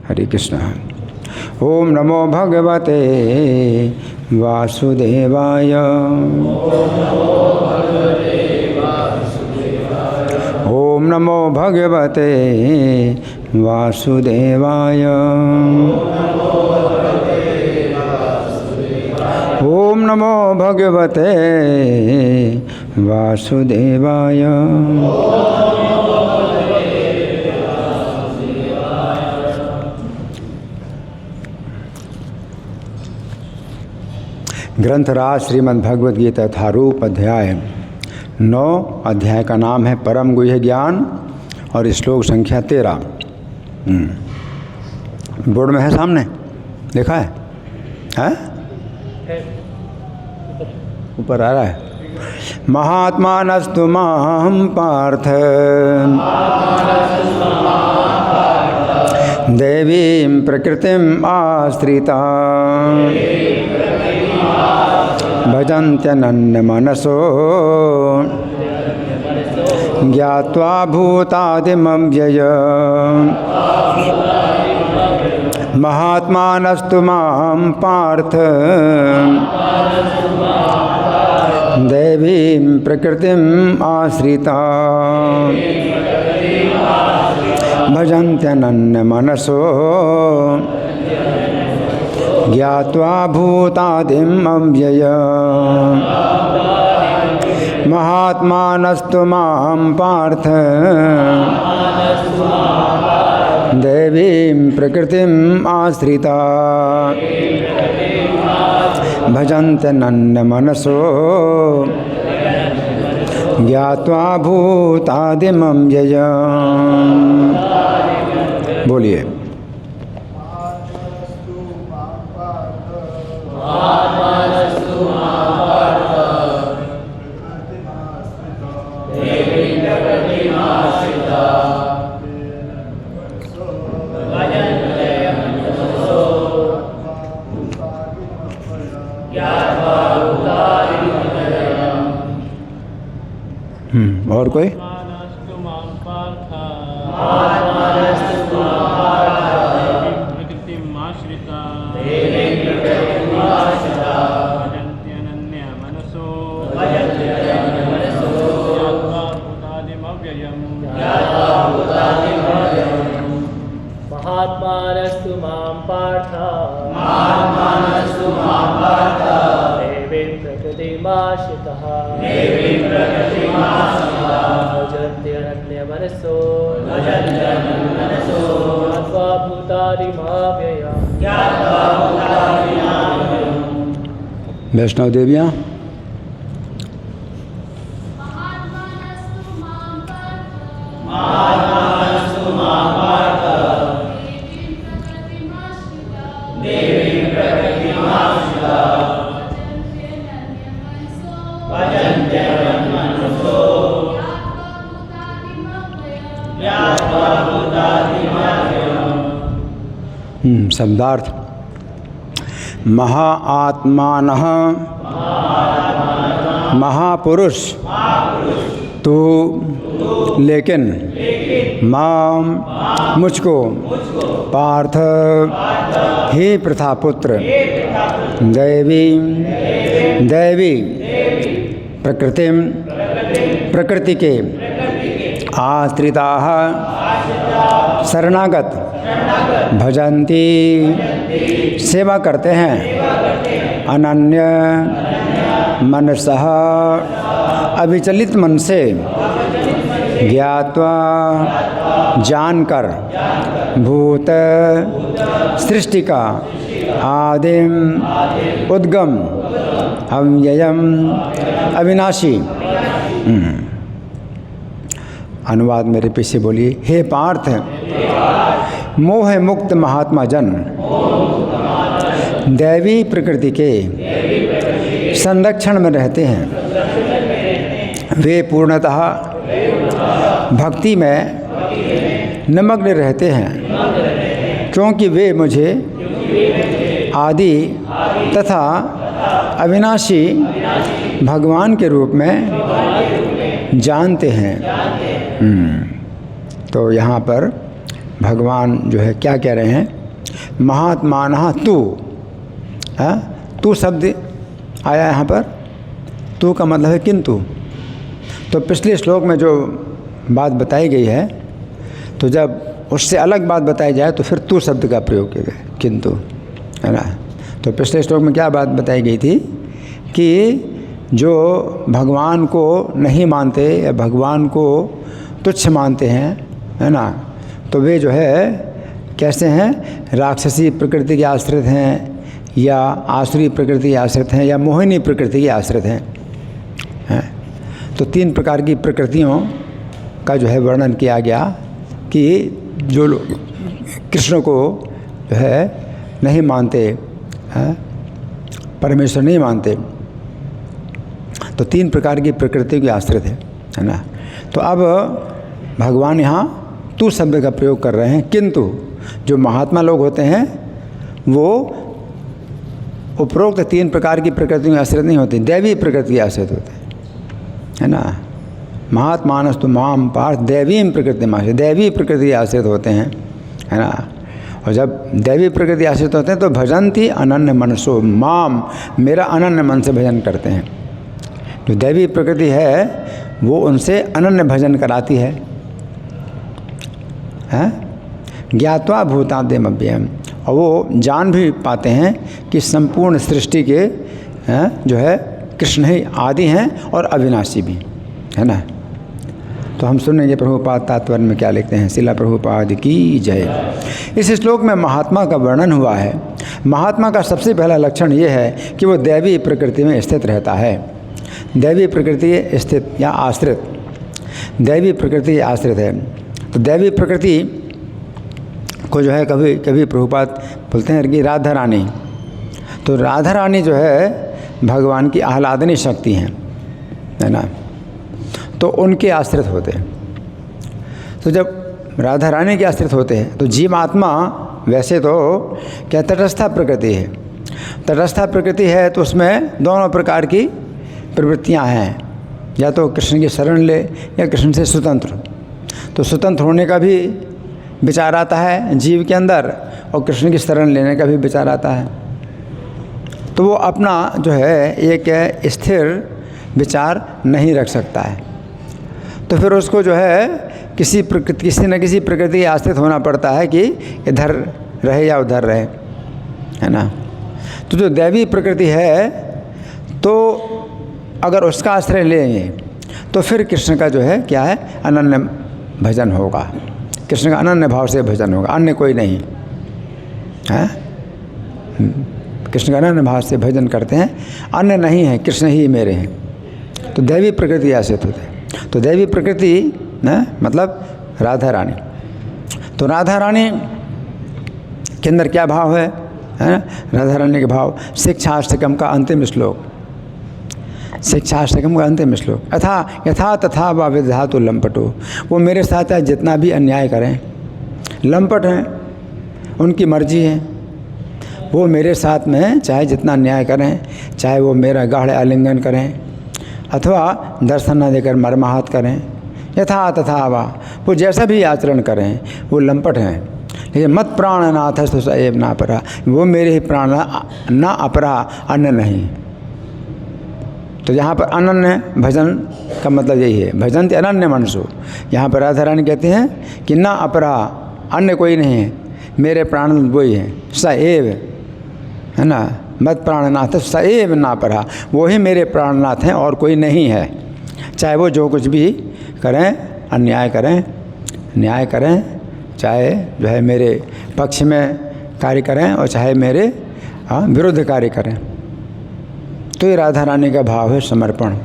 हरे कृष्ण। ओम नमो भगवते वासुदेवाय। ओम नमो भगवते वासुदेवाय। ओम नमो भगवते वासुदेवाय। ग्रंथराज श्रीमद् भगवद गीता यथारूप अध्याय 9। अध्याय का नाम है परम गुह्य ज्ञान और श्लोक संख्या 13। बोर्ड में है सामने, देखा है? ऊपर आ रहा है। महात्मानस्तु मां पार्थ देवीं प्रकृतिम् आश्रिता भजन्त्यनन्यमनसो ज्ञात्वा भूतादिमव्यय। महात्मानस्तु मां पार्थ देवीं प्रकृतिम् आश्रिता भजन्त्यनन्यमनसो ज्ञात्वा भूतादिम् अव्यय। महात्मानस्तु मां पार्थ देवीं प्रकृतिम् आश्रिता भजन्त्यनन्यमनसो ज्ञात्वा भूतादिम् अव्यय। बोलिए। और कोई? महात्मानस्तु मां पार्थ देवीं प्रकृतिमाश्रितः भजन्ति अनन्यमनसो ज्ञात्वा भूतादिमव्ययम्। वैष्णव देवियाँ। शब्दार्थ। महाआत्मानः महापुरुष तो लेकिन माम मुझको पार्थ हे प्रथापुत्र दैवी प्रकृतिम प्रकृति के आश्रिताः शरणागत भजन्ति सेवा करते हैं अनन्य मनसः अविचलित मन से ज्ञात्वा जानकर भूत सृष्टि का आदिम उद्गम अव्ययम अविनाशी। अनुवाद मेरे पीछे बोलिए। हे पार्थ मोह मुक्त महात्मा जन दैवी प्रकृति के संरक्षण में रहते हैं। वे पूर्णतः भक्ति में निमग्न रहते हैं क्योंकि वे मुझे आदि तथा अविनाशी भगवान के रूप में जानते हैं। तो यहाँ पर भगवान जो है क्या कह रहे हैं, महात्मानः तू, तू शब्द आया यहाँ पर, तू का मतलब है किंतु। तो पिछले श्लोक में जो बात बताई गई है, तो जब उससे अलग बात बताई जाए तो फिर तू शब्द का प्रयोग किया गया, किंतु, है ना। तो पिछले श्लोक में क्या बात बताई गई थी कि जो भगवान को नहीं मानते या भगवान को तुच्छ मानते हैं, है ना, तो वे जो है कैसे हैं, राक्षसी प्रकृति के आश्रित हैं, या आसुरी प्रकृति के आश्रित हैं, या मोहिनी प्रकृति के आश्रित हैं। तो 3 प्रकार की प्रकृतियों का जो है वर्णन किया गया कि जो लोग कृष्ण को जो है नहीं मानते, परमेश्वर नहीं मानते, तो 3 प्रकार की प्रकृति के आश्रित है ना। तो अब भगवान यहाँ तू शब्द का प्रयोग कर रहे हैं, किंतु जो महात्मा लोग होते हैं वो उपरोक्त 3 प्रकार की प्रकृति में आश्रित नहीं होते, दैवी प्रकृति के आश्रित होते हैं, है ना। महात्मानस्तु माम पार्थ दैवीं प्रकृति में, दैवी प्रकृति के आश्रित होते हैं, है ना। और जब दैवी प्रकृति आश्रित होते हैं तो भजन्ति अनन्य मनसो माम, मेरा अनन्य मन से भजन करते हैं। जो दैवी प्रकृति है वो उनसे अनन्य भजन कराती है, ज्ञात्वा भूताद्यमव्ययम्, और वो जान भी पाते हैं कि संपूर्ण सृष्टि के जो है कृष्ण ही आदि हैं और अविनाशी भी, है ना। तो हम सुनेंगे प्रभुपाद तात्पर्य में क्या लिखते हैं। शिला प्रभुपाद की जय। इस श्लोक में महात्मा का वर्णन हुआ है। महात्मा का सबसे पहला लक्षण ये है कि वो दैवी प्रकृति में स्थित रहता है। दैवी प्रकृति स्थित या आश्रित, दैवी प्रकृति आश्रित है। तो दैवी प्रकृति को जो है कभी कभी प्रभुपाद बोलते हैं कि राधा रानी, तो राधा रानी जो है भगवान की आह्लादनी शक्ति हैं, है ना, तो उनके आश्रित होते हैं। तो जब राधा रानी के आश्रित होते हैं तो जीवात्मा वैसे तो क्या तटस्था प्रकृति है, तटस्था प्रकृति है, तो उसमें दोनों प्रकार की प्रवृत्तियां हैं, या तो कृष्ण की शरण ले या कृष्ण से स्वतंत्र। तो स्वतंत्र होने का भी विचार आता है जीव के अंदर, और कृष्ण की शरण लेने का भी विचार आता है। तो वो अपना जो है एक स्थिर विचार नहीं रख सकता है, तो फिर उसको जो है किसी न किसी प्रकृति आश्रित होना पड़ता है कि इधर रहे या उधर रहे, है ना। तो जो दैवी प्रकृति है, तो अगर उसका आश्रय लेंगे तो फिर कृष्ण का जो है क्या है, अनन्य भजन होगा, कृष्ण का अनन्य भाव से भजन होगा, अन्य कोई नहीं है। कृष्ण का अनन्य भाव से भजन करते हैं, अन्य नहीं है, कृष्ण ही मेरे हैं। तो दैवी प्रकृति आश्रित होते हैं। तो दैवी प्रकृति न मतलब राधा रानी। तो राधा रानी के अंदर क्या भाव है ना, राधा रानी के भाव। शिक्षाष्टकम का अंतिम श्लोक, शिक्षाष्टकम का अंतिम श्लोक, यथा तथा व विधातु लंपटो, वो मेरे साथ चाहे जितना भी अन्याय करें, लंपट हैं, उनकी मर्जी है, वो मेरे साथ में चाहे जितना अन्याय करें, चाहे वो मेरा गाढ़ आलिंगन करें अथवा दर्शन न देकर मर्माहत करें, यथा तथा वा, वो जैसा भी आचरण करें वो लंपट हैं। लेकिन मत प्राणनाथ स एव ना अपरा, वो मेरे ही प्राण ना अपरा, अन्य नहीं। तो यहाँ पर अनन्य भजन का मतलब यही है, भजन अनन्य मनसो। यहाँ पर राधा रानी कहते हैं कि ना अपरा, अन्य कोई नहीं है, मेरे प्राणनाथ वही हैं, स एव, है ना, मत प्राणनाथ स एव ना अपरा, वो ही मेरे प्राणनाथ हैं और कोई नहीं है। चाहे वो जो कुछ भी करें, अन्याय करें, न्याय करें, चाहे जो है मेरे पक्ष में कार्य करें और चाहे मेरे विरुद्ध कार्य करें। तो ये राधा रानी का भाव है समर्पण।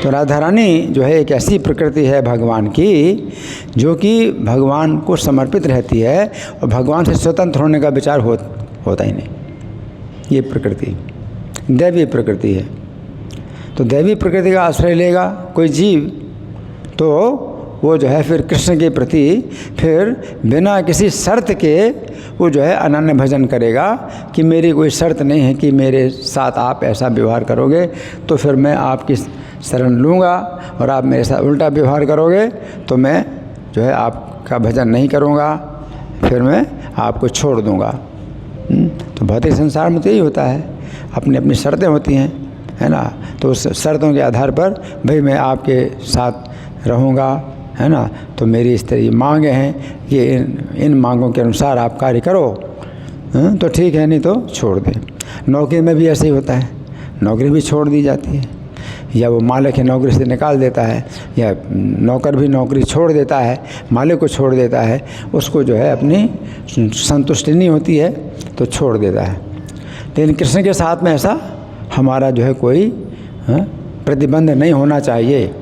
तो राधा रानी जो है एक ऐसी प्रकृति है भगवान की जो कि भगवान को समर्पित रहती है और भगवान से स्वतंत्र होने का विचार होता ही नहीं। ये प्रकृति दैवी प्रकृति है। तो दैवी प्रकृति का आश्रय लेगा कोई जीव तो वो जो है फिर कृष्ण के प्रति फिर बिना किसी शर्त के वो जो है अनन्य भजन करेगा कि मेरी कोई शर्त नहीं है कि मेरे साथ आप ऐसा व्यवहार करोगे तो फिर मैं आपकी शरण लूँगा, और आप मेरे साथ उल्टा व्यवहार करोगे तो मैं जो है आपका भजन नहीं करूँगा। फिर मैं आपको छोड़ दूँगा। तो भौतिक संसार में तो यही होता है, अपनी अपनी शर्तें होती हैं, है ना। तो उस शर्तों के आधार पर भाई मैं आपके साथ रहूँगा, है ना। तो मेरी इस तरह मांगे हैं कि इन मांगों के अनुसार आप कार्य करो, तो ठीक है, नहीं तो छोड़ दें। नौकरी में भी ऐसे ही होता है, नौकरी भी छोड़ दी जाती है, या वो मालिक है नौकरी से निकाल देता है, या नौकर भी नौकरी छोड़ देता है, मालिक को छोड़ देता है, उसको जो है अपनी संतुष्टि नहीं होती है तो छोड़ देता है। लेकिन कृष्ण के साथ में ऐसा हमारा जो है कोई प्रतिबंध नहीं होना चाहिए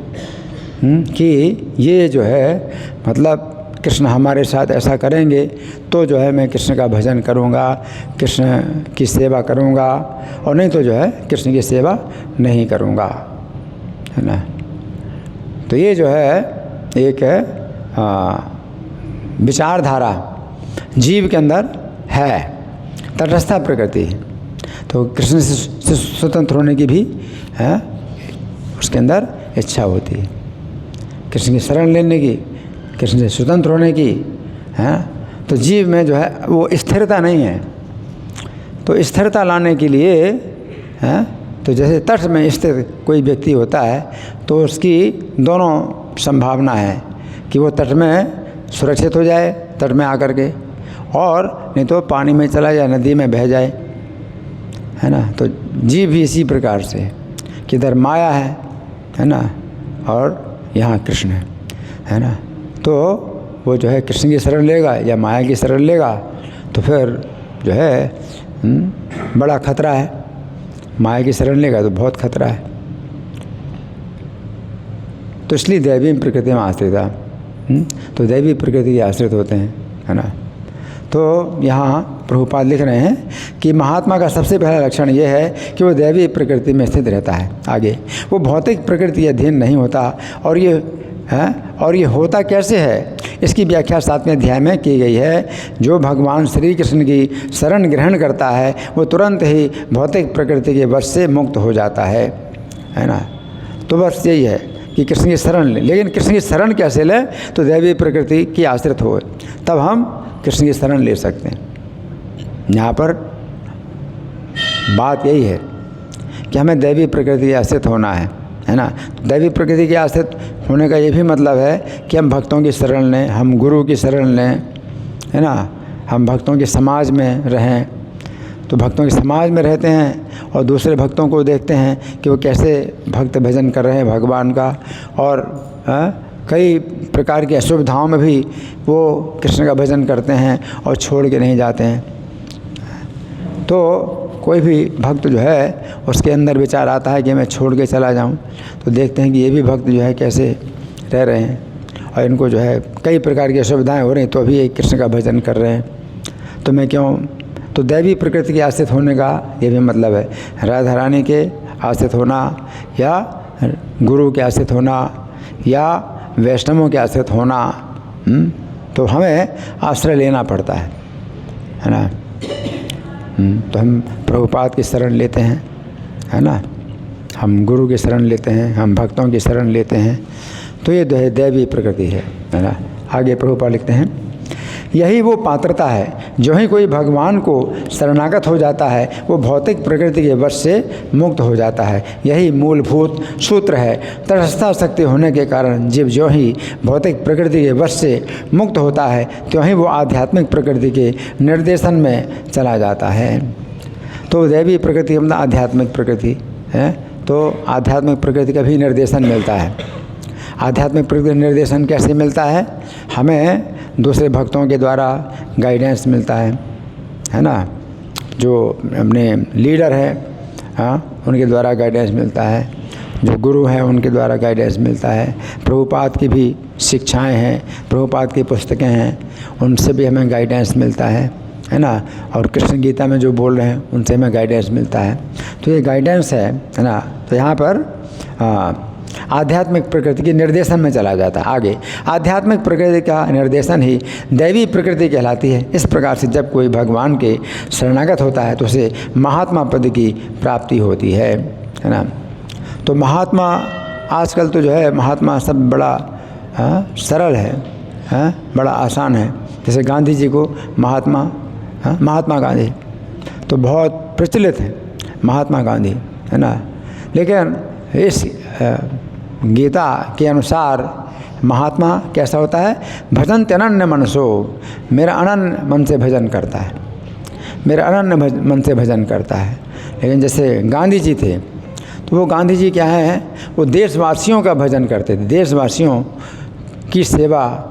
कि ये जो है मतलब कृष्ण हमारे साथ ऐसा करेंगे तो जो है मैं कृष्ण का भजन करूँगा, कृष्ण की सेवा करूँगा, और नहीं तो जो है कृष्ण की सेवा नहीं करूँगा, है ना। तो ये जो है एक विचारधारा जीव के अंदर है, तटस्थ प्रकृति। तो कृष्ण से स्वतंत्र होने की भी है उसके अंदर इच्छा होती है, कृष्ण की शरण लेने की, कृष्ण से स्वतंत्र होने की, है। तो जीव में जो है वो स्थिरता नहीं है। तो स्थिरता लाने के लिए है, तो जैसे तट में स्थित कोई व्यक्ति होता है तो उसकी दोनों संभावना है कि वो तट में सुरक्षित हो जाए, तट में आकर के, और नहीं तो पानी में चला जाए, नदी में बह जाए, है ना। तो जीव भी इसी प्रकार से कि इधर माया है ना, और यहाँ कृष्ण है ना। तो वो जो है कृष्ण की शरण लेगा या माया की शरण लेगा तो फिर जो है बड़ा खतरा है। माया की शरण लेगा तो बहुत खतरा है। तो इसलिए दैवी प्रकृति में आश्रिता, तो दैवी प्रकृति के आश्रित होते हैं, है ना। तो यहाँ प्रभुपाद लिख रहे हैं कि महात्मा का सबसे पहला लक्षण ये है कि वो दैवी प्रकृति में स्थित रहता है। आगे वो भौतिक प्रकृति के अधीन नहीं होता। और ये होता कैसे है, इसकी व्याख्या 7वें अध्याय में की गई है। जो भगवान श्री कृष्ण की शरण ग्रहण करता है वो तुरंत ही भौतिक प्रकृति के वश से मुक्त हो जाता है ना। तो बस यही है कि कृष्ण की शरण लें। लेकिन कृष्ण की शरण कैसे लें, तो दैवी प्रकृति की आश्रित हो, तब हम कृष्ण की शरण ले सकते हैं। यहाँ पर बात यही है कि हमें दैवी प्रकृति के आश्रित होना है ना। दैवी प्रकृति के आश्रित होने का ये भी मतलब है कि हम भक्तों की शरण लें, हम गुरु की शरण लें, है ना। हम भक्तों के समाज में रहें, तो भक्तों के समाज में रहते हैं और दूसरे भक्तों को देखते हैं कि वो कैसे भक्त भजन कर रहे हैं भगवान का, और कई प्रकार की असुविधाओं में भी वो कृष्ण का भजन करते हैं और छोड़ के नहीं जाते हैं। तो कोई भी भक्त जो है उसके अंदर विचार आता है कि मैं छोड़ के चला जाऊं, तो देखते हैं कि ये भी भक्त जो है कैसे रह रहे हैं, और इनको जो है कई प्रकार की असुविधाएं हो रही हैं तो भी ये कृष्ण का भजन कर रहे हैं, तो मैं क्यों। तो दैवी प्रकृति के आश्रित होने का ये भी मतलब है, राधा रानी के आश्रित होना, या गुरु के आश्रित होना, या वैष्णवों के आश्रित होना। तो हमें आश्रय लेना पड़ता है ना। तो हम प्रभुपाद की शरण लेते हैं, है ना, हम गुरु की शरण लेते हैं, हम भक्तों की शरण लेते हैं। तो ये दैवी प्रकृति है ना। आगे प्रभुपाद लिखते हैं, यही वो पात्रता है, जो ही कोई भगवान को शरणागत हो जाता है वो भौतिक प्रकृति के वश से मुक्त हो जाता है। यही मूलभूत सूत्र है। तटस्थ शक्ति होने के कारण जीव जो ही भौतिक प्रकृति के वश से मुक्त होता है त्यों ही वो आध्यात्मिक प्रकृति के निर्देशन में चला जाता है। तो दैवी प्रकृति मतलब आध्यात्मिक प्रकृति है, तो आध्यात्मिक प्रकृति का भी निर्देशन मिलता है। आध्यात्मिक प्रकृति निर्देशन कैसे मिलता है, हमें दूसरे भक्तों के द्वारा गाइडेंस मिलता है ना। जो अपने लीडर है, हाँ, उनके द्वारा गाइडेंस मिलता है, जो गुरु हैं उनके द्वारा गाइडेंस मिलता है। प्रभुपाद की भी शिक्षाएं हैं, प्रभुपाद की पुस्तकें हैं, उनसे भी हमें गाइडेंस मिलता है ना। और कृष्ण गीता में जो बोल रहे हैं उनसे हमें गाइडेंस मिलता है। तो ये गाइडेंस है ना। तो यहाँ पर आध्यात्मिक प्रकृति के निर्देशन में चला जाता है। आगे आध्यात्मिक प्रकृति का निर्देशन ही दैवी प्रकृति कहलाती है। इस प्रकार से जब कोई भगवान के शरणागत होता है तो उसे महात्मा पद की प्राप्ति होती है ना। तो महात्मा आजकल तो जो है महात्मा सब बड़ा सरल है, बड़ा आसान है। जैसे गांधी जी को महात्मा गांधी तो बहुत प्रचलित है, महात्मा गांधी, है ना। लेकिन इस गीता के अनुसार महात्मा कैसा होता है? भजन अनन्य मनसो, मेरा अनन्य मन से भजन करता है, मेरा अनन्य मन से भजन करता है। लेकिन जैसे गांधी जी थे तो वो गांधी जी क्या है, वो देशवासियों का भजन करते थे, देशवासियों की सेवा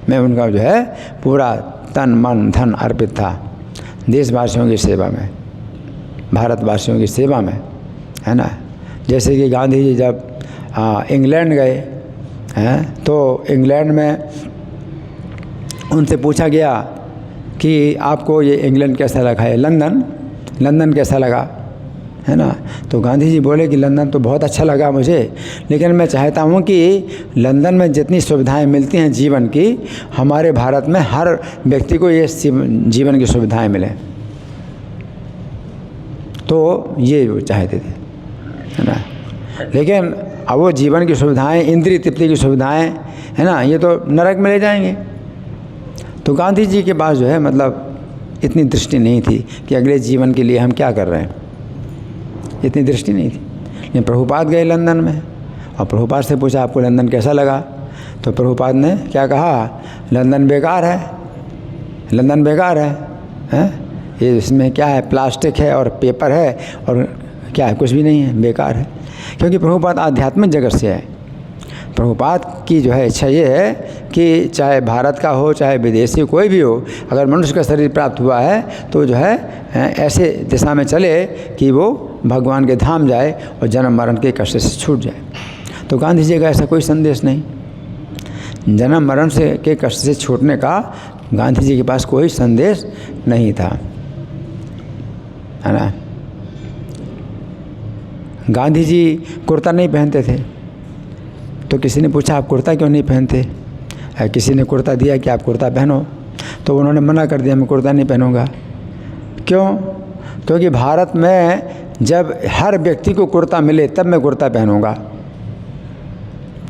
में उनका जो है पूरा तन मन धन अर्पित था, देशवासियों की सेवा में, भारतवासियों की सेवा में, है ना। जैसे कि गांधी जी जब इंग्लैंड गए हैं तो इंग्लैंड में उनसे पूछा गया कि आपको ये इंग्लैंड कैसा लगा है, लंदन कैसा लगा, है ना। तो गांधी जी बोले कि लंदन तो बहुत अच्छा लगा मुझे, लेकिन मैं चाहता हूँ कि लंदन में जितनी सुविधाएं मिलती हैं जीवन की, हमारे भारत में हर व्यक्ति को ये जीवन की सुविधाएं मिलें। तो ये वो चाहते थे, है ना। लेकिन अब वो जीवन की सुविधाएं, इंद्रिय तृप्ति की सुविधाएं, है ना, ये तो नरक में ले जाएंगे। तो गांधी जी के पास जो है मतलब इतनी दृष्टि नहीं थी कि अगले जीवन के लिए हम क्या कर रहे हैं, इतनी दृष्टि नहीं थी। लेकिन प्रभुपाद गए लंदन में और प्रभुपाद से पूछा आपको लंदन कैसा लगा, तो प्रभुपाद ने क्या कहा, लंदन बेकार है, लंदन बेकार है, ये इसमें क्या है, प्लास्टिक है और पेपर है और क्या है, कुछ भी नहीं है, बेकार है। क्योंकि प्रभुपाद आध्यात्मिक जगत से है। प्रभुपाद की जो है इच्छा ये है कि चाहे भारत का हो चाहे विदेशी कोई भी हो, अगर मनुष्य का शरीर प्राप्त हुआ है तो जो है ऐसे दिशा में चले कि वो भगवान के धाम जाए और जन्म मरण के कष्ट से छूट जाए। तो गांधी जी का ऐसा कोई संदेश नहीं, जन्म मरण से के कष्ट से छूटने का गांधी जी के पास कोई संदेश नहीं था, है ना। गांधी जी कुर्ता नहीं पहनते थे, तो किसी ने पूछा आप कुर्ता क्यों नहीं पहनते, किसी ने कुर्ता दिया कि आप कुर्ता पहनो, तो उन्होंने मना कर दिया मैं कुर्ता नहीं पहनूंगा। क्यों? क्योंकि भारत में जब हर व्यक्ति को कुर्ता मिले तब मैं कुर्ता पहनूंगा।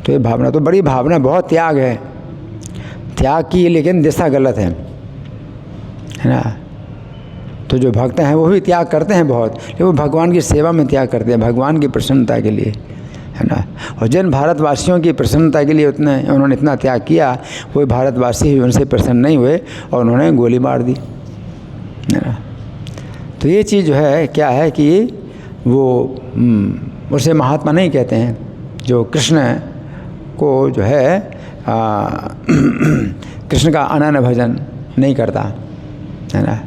तो ये भावना तो बड़ी भावना, बहुत त्याग है, त्याग की लेकिन दिशा गलत है ना। तो जो भक्त हैं वो भी त्याग करते हैं बहुत, लेकिन वो भगवान की सेवा में त्याग करते हैं, भगवान की प्रसन्नता के लिए, है ना। और जिन भारतवासियों की प्रसन्नता के लिए उन्होंने इतना त्याग किया, वो भारतवासी उनसे प्रसन्न नहीं हुए और उन्होंने गोली मार दी, है ना। तो ये चीज़ जो है क्या है कि वो उसे महात्मा नहीं कहते हैं जो कृष्ण को जो है कृष्ण का अनन्य भजन नहीं करता, है ना।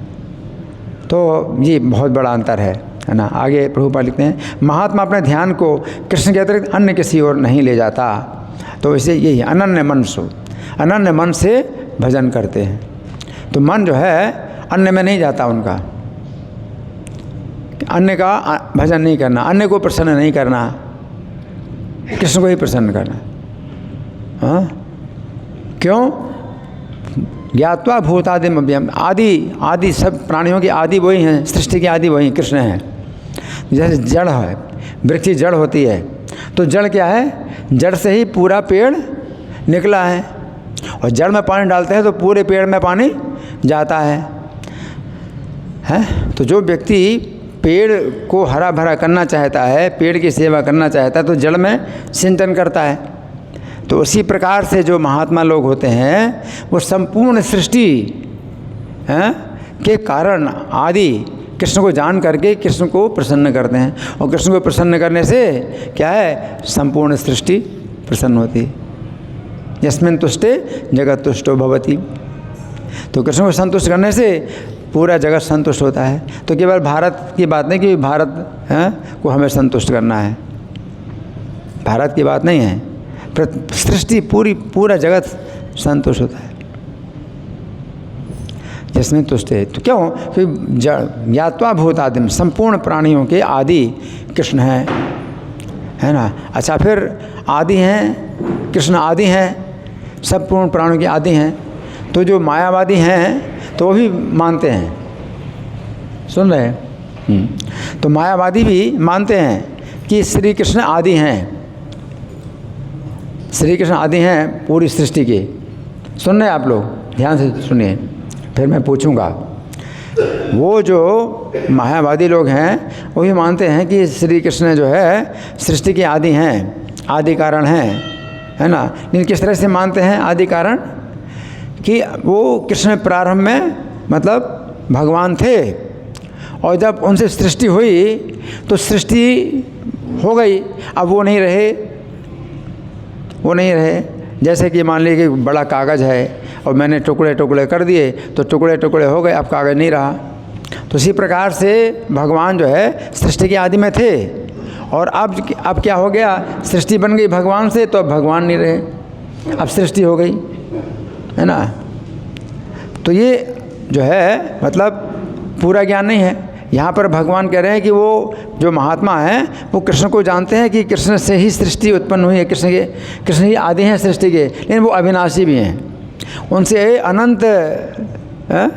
तो ये बहुत बड़ा अंतर है ना। आगे प्रभुपाद लिखते हैं, महात्मा अपने ध्यान को कृष्ण के अतिरिक्त अन्य किसी और नहीं ले जाता। तो इसे यही अनन्य मन से भजन करते हैं। तो मन जो है अन्य में नहीं जाता उनका, अन्य का भजन नहीं करना, अन्य को प्रसन्न नहीं करना, कृष्ण को ही प्रसन्न करना। हाँ, क्यों? ज्ञात्वा भूतादिम अव्ययम, आदि सब प्राणियों की आदि वही हैं, सृष्टि की आदि वही कृष्ण हैं। जैसे जड़ है, वृक्ष की जड़ होती है, तो जड़ क्या है? जड़ से ही पूरा पेड़ निकला है, और जड़ में पानी डालते हैं तो पूरे पेड़ में पानी जाता है। तो जो व्यक्ति पेड़ को हरा भरा करना चाहता है, पेड़ की सेवा करना चाहता है, तो जड़ में सिंचन करता है। तो उसी प्रकार से जो महात्मा लोग होते हैं वो संपूर्ण सृष्टि के कारण आदि कृष्ण को जान करके कृष्ण को प्रसन्न करते हैं, और कृष्ण को प्रसन्न करने से क्या है? संपूर्ण सृष्टि प्रसन्न होती है। यस्मिन् तुष्टे जगत तुष्टो भवति। तो कृष्ण को संतुष्ट करने से पूरा जगत संतुष्ट होता है। तो केवल भारत की बात नहीं कि भारत को हमें संतुष्ट करना है, भारत की बात नहीं है, सृष्टि पूरा जगत संतुष्ट होता है जिसमें तुष्ट है। तो क्यों? क्योंकि ज्ञात्वा भूतादिम, संपूर्ण प्राणियों के आदि कृष्ण है ना। अच्छा, फिर आदि हैं, कृष्ण आदि हैं, संपूर्ण प्राणियों के आदि हैं। तो जो मायावादी हैं तो वो भी मानते हैं, सुन रहे हैं? तो मायावादी भी मानते हैं कि श्री कृष्ण आदि हैं, श्री कृष्ण आदि हैं पूरी सृष्टि के। सुन रहे हैं आप लोग? ध्यान से सुनिए, फिर मैं पूछूंगा। वो जो मायावादी लोग हैं वो ये मानते हैं कि श्री कृष्ण जो है सृष्टि के आदि हैं, आदि कारण हैं, है ना। लेकिन किस तरह से मानते हैं आदि कारण? कि वो कृष्ण प्रारंभ में मतलब भगवान थे, और जब उनसे सृष्टि हुई तो सृष्टि हो गई, अब वो नहीं रहे। जैसे कि मान लीजिए कि बड़ा कागज़ है और मैंने टुकड़े टुकड़े कर दिए तो टुकड़े टुकड़े हो गए, अब कागज़ नहीं रहा। तो इसी प्रकार से भगवान जो है सृष्टि के आदि में थे, और अब क्या हो गया, सृष्टि बन गई भगवान से, तो अब भगवान नहीं रहे, अब सृष्टि हो गई, है ना। तो ये जो है मतलब पूरा ज्ञान नहीं है। यहाँ पर भगवान कह रहे हैं कि वो जो महात्मा हैं वो कृष्ण को जानते हैं कि कृष्ण से ही सृष्टि उत्पन्न हुई है, कृष्ण ही आदि हैं सृष्टि के, लेकिन वो अविनाशी भी हैं, उनसे अनंत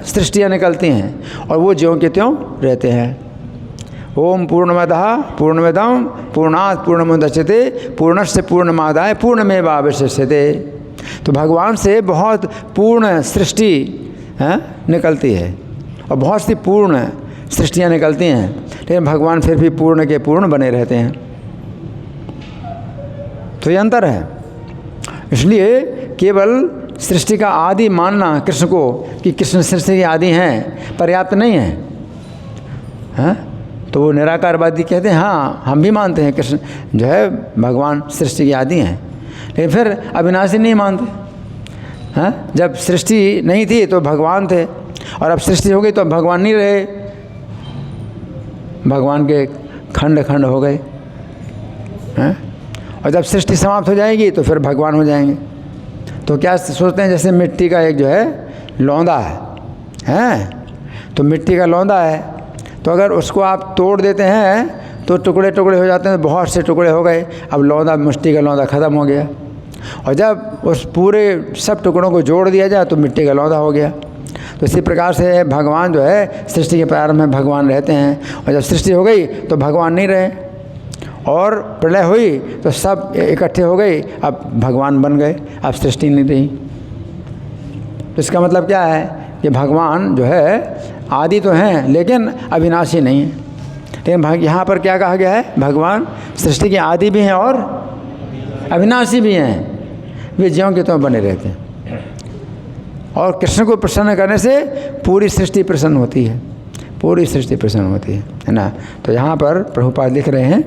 सृष्टियाँ निकलती हैं और वो ज्यों के त्यों रहते हैं। ओम पूर्णमदः पूर्णमिदं पूर्णात् पूर्णमुदच्यते पूर्णस्य पूर्णमादाय पूर्णमेवावशिष्यते। तो भगवान से बहुत पूर्ण सृष्टि निकलती है और बहुत सी पूर्ण सृष्टियाँ निकलती हैं, लेकिन भगवान फिर भी पूर्ण के पूर्ण बने रहते हैं। तो ये अंतर है। इसलिए केवल सृष्टि का आदि मानना कृष्ण को कि कृष्ण सृष्टि के आदि हैं पर्याप्त नहीं है, हाँ। तो वो निराकारवादी कहते हैं हाँ हम भी मानते हैं कृष्ण जो है भगवान सृष्टि के आदि हैं, लेकिन फिर अविनाशी नहीं मानते, हाँ। जब सृष्टि नहीं थी तो भगवान थे, और अब सृष्टि हो गई तो अब भगवान नहीं रहे, भगवान के खंड खंड हो गए, हैं। और जब सृष्टि समाप्त हो जाएगी तो फिर भगवान हो जाएंगे। तो क्या सोचते हैं, जैसे मिट्टी का एक जो है लौंदा है, हैं, तो मिट्टी का लौंदा है, तो अगर उसको आप तोड़ देते हैं तो टुकड़े टुकड़े हो जाते हैं, बहुत से टुकड़े हो गए, अब लौंदा मिट्टी का लौंदा ख़त्म हो गया। और जब उस पूरे सब टुकड़ों को जोड़ दिया जाए तो मिट्टी का लौंदा हो गया। तो इसी प्रकार से भगवान जो है सृष्टि के प्रारंभ में भगवान रहते हैं, और जब सृष्टि हो गई तो भगवान नहीं रहे, और प्रलय हुई तो सब इकट्ठे हो गए, अब भगवान बन गए, अब सृष्टि नहीं रही। तो इसका मतलब क्या है कि भगवान जो है आदि तो हैं लेकिन अविनाशी नहीं है। लेकिन यहाँ पर क्या कहा गया है, भगवान सृष्टि के आदि भी हैं और अविनाशी भी हैं, वे ज्यों के त्यों बने रहते हैं। और कृष्ण को प्रसन्न करने से पूरी सृष्टि प्रसन्न होती है, पूरी सृष्टि प्रसन्न होती है ना। तो यहाँ पर प्रभुपाद लिख रहे हैं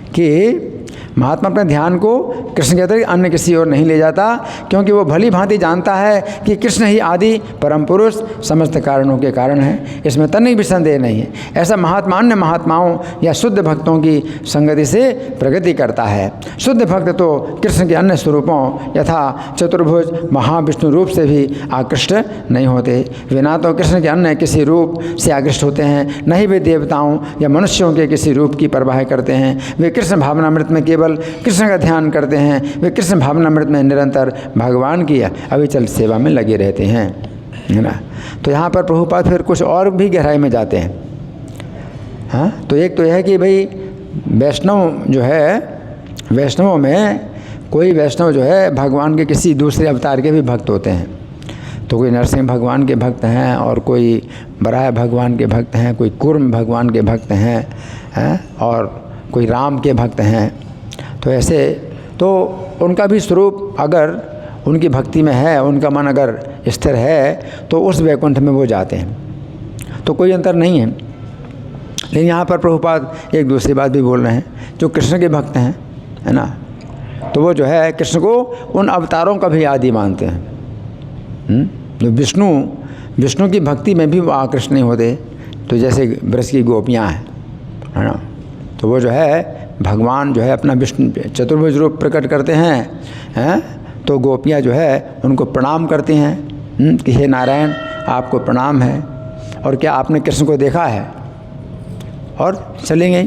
कि महात्मा अपने ध्यान को कृष्ण के अतिरिक्त अन्य किसी और नहीं ले जाता, क्योंकि वो भली भांति जानता है कि कृष्ण ही आदि परम पुरुष समस्त कारणों के कारण है, इसमें तनिक भी संदेह नहीं है। ऐसा महात्मा अन्य महात्माओं या शुद्ध भक्तों की संगति से प्रगति करता है। शुद्ध भक्त तो कृष्ण के अन्य स्वरूपों यथा चतुर्भुज महाविष्णु रूप से भी आकृष्ट नहीं होते। वे ना तो कृष्ण के अन्य किसी रूप से आकृष्ट होते हैं, न ही वे देवताओं या मनुष्यों के किसी रूप की परवाह करते हैं। वे कृष्ण भावनामृत में केवल कृष्ण का ध्यान करते हैं, वे कृष्ण भावनामृत में निरंतर भगवान की अविचल सेवा में लगे रहते हैं, है ना। तो यहाँ पर प्रभुपाद फिर कुछ और भी गहराई में जाते हैं, हाँ। तो एक तो यह है कि भाई वैष्णव जो है, वैष्णवों में कोई वैष्णव जो है भगवान के किसी दूसरे अवतार के भी भक्त होते हैं। तो कोई नरसिंह भगवान के भक्त हैं, और कोई बराह भगवान के भक्त हैं, कोई कूर्म भगवान के भक्त हैं, और कोई राम के भक्त हैं। तो ऐसे तो उनका भी स्वरूप अगर उनकी भक्ति में है, उनका मन अगर स्थिर है, तो उस वैकुंठ में वो जाते हैं, तो कोई अंतर नहीं है। लेकिन यहाँ पर प्रभुपाद एक दूसरी बात भी बोल रहे हैं, जो कृष्ण के भक्त हैं, है ना, तो वो जो है कृष्ण को उन अवतारों का भी आदि मानते हैं। जो विष्णु की भक्ति में भी वो आकृष्ट नहीं होते। तो जैसे ब्रज की गोपियाँ हैं, है ना, तो वो जो है भगवान जो है अपना विष्णु चतुर्भुज रूप प्रकट करते हैं, तो गोपियाँ जो है उनको प्रणाम करती हैं कि हे नारायण आपको प्रणाम है, और क्या आपने कृष्ण को देखा है, और चलेंगे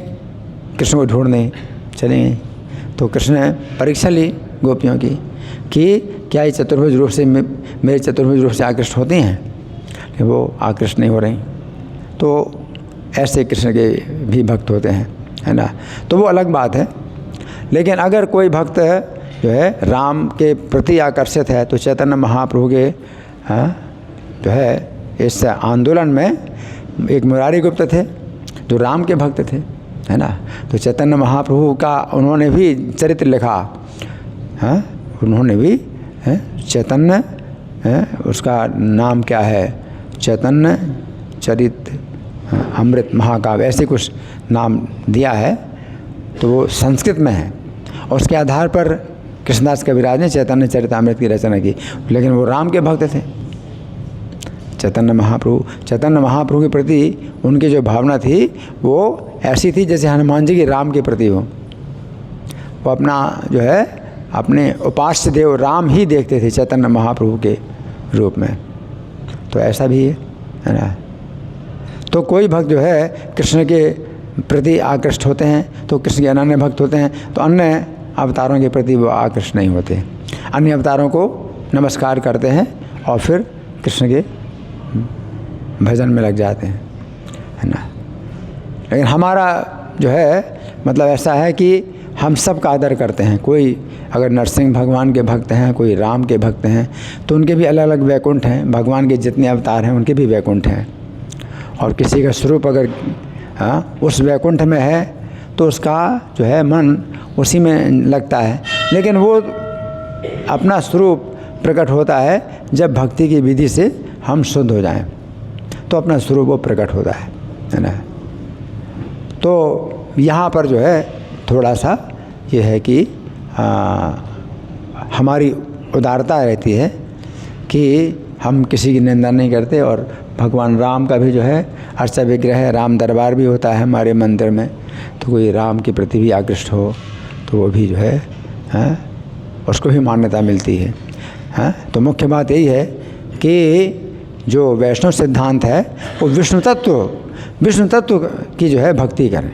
कृष्ण को ढूंढने चलेंगे। तो कृष्ण ने परीक्षा ली गोपियों की कि क्या ये चतुर्भुज रूप से मेरे चतुर्भुज रूप से आकृष्ट होती हैं, कि वो आकृष्ट नहीं हो रही। तो ऐसे कृष्ण के भी भक्त होते हैं, है ना। तो वो अलग बात है। लेकिन अगर कोई भक्त जो है राम के प्रति आकर्षित है, तो चैतन्य महाप्रभु के जो है इस आंदोलन में एक मुरारी गुप्त थे जो राम के भक्त थे, है ना। तो चैतन्य महाप्रभु का उन्होंने भी चरित्र लिखा, उन्होंने भी चैतन्य, उसका नाम क्या है, चैतन्य चरित अमृत महाकाव्य, ऐसे कुछ नाम दिया है। तो वो संस्कृत में है और उसके आधार पर कृष्णदास कविराज ने चैतन्य चरितामृत की रचना की। लेकिन वो राम के भक्त थे चैतन्य महाप्रभु के प्रति उनकी जो भावना थी वो ऐसी थी जैसे हनुमान जी की राम के प्रति हो। वो अपना जो है अपने उपास्य देव राम ही देखते थे चैतन्य महाप्रभु के रूप में। तो ऐसा भी है ना। तो कोई भक्त जो है कृष्ण के प्रति आकृष्ट होते हैं तो कृष्ण के अनन्य भक्त होते हैं, तो अन्य अवतारों के प्रति वो आकृष्ट नहीं होते, अन्य अवतारों को नमस्कार करते हैं और फिर कृष्ण के भजन में लग जाते हैं, है ना। लेकिन हमारा जो है मतलब ऐसा है कि हम सब का आदर करते हैं। कोई अगर नरसिंह भगवान के भक्त हैं, कोई राम के भक्त हैं, तो उनके भी अलग अलग वैकुंठ हैं। भगवान के जितने अवतार हैं उनके भी वैकुंठ हैं। और किसी का स्वरूप अगर उस वैकुंठ में है तो उसका जो है मन उसी में लगता है। लेकिन वो अपना स्वरूप प्रकट होता है जब भक्ति की विधि से हम शुद्ध हो जाएं, तो अपना स्वरूप वो प्रकट होता है ना। तो यहाँ पर जो है थोड़ा सा ये है कि हमारी उदारता रहती है कि हम किसी की निंदा नहीं करते। और भगवान राम का भी जो है अर्चा विग्रह है, राम दरबार भी होता है हमारे मंदिर में। तो कोई राम के प्रति भी आकृष्ट हो तो वो भी जो है उसको भी मान्यता मिलती है। तो मुख्य बात यही है कि जो वैष्णव सिद्धांत है वो विष्णु तत्व की जो है भक्ति करें।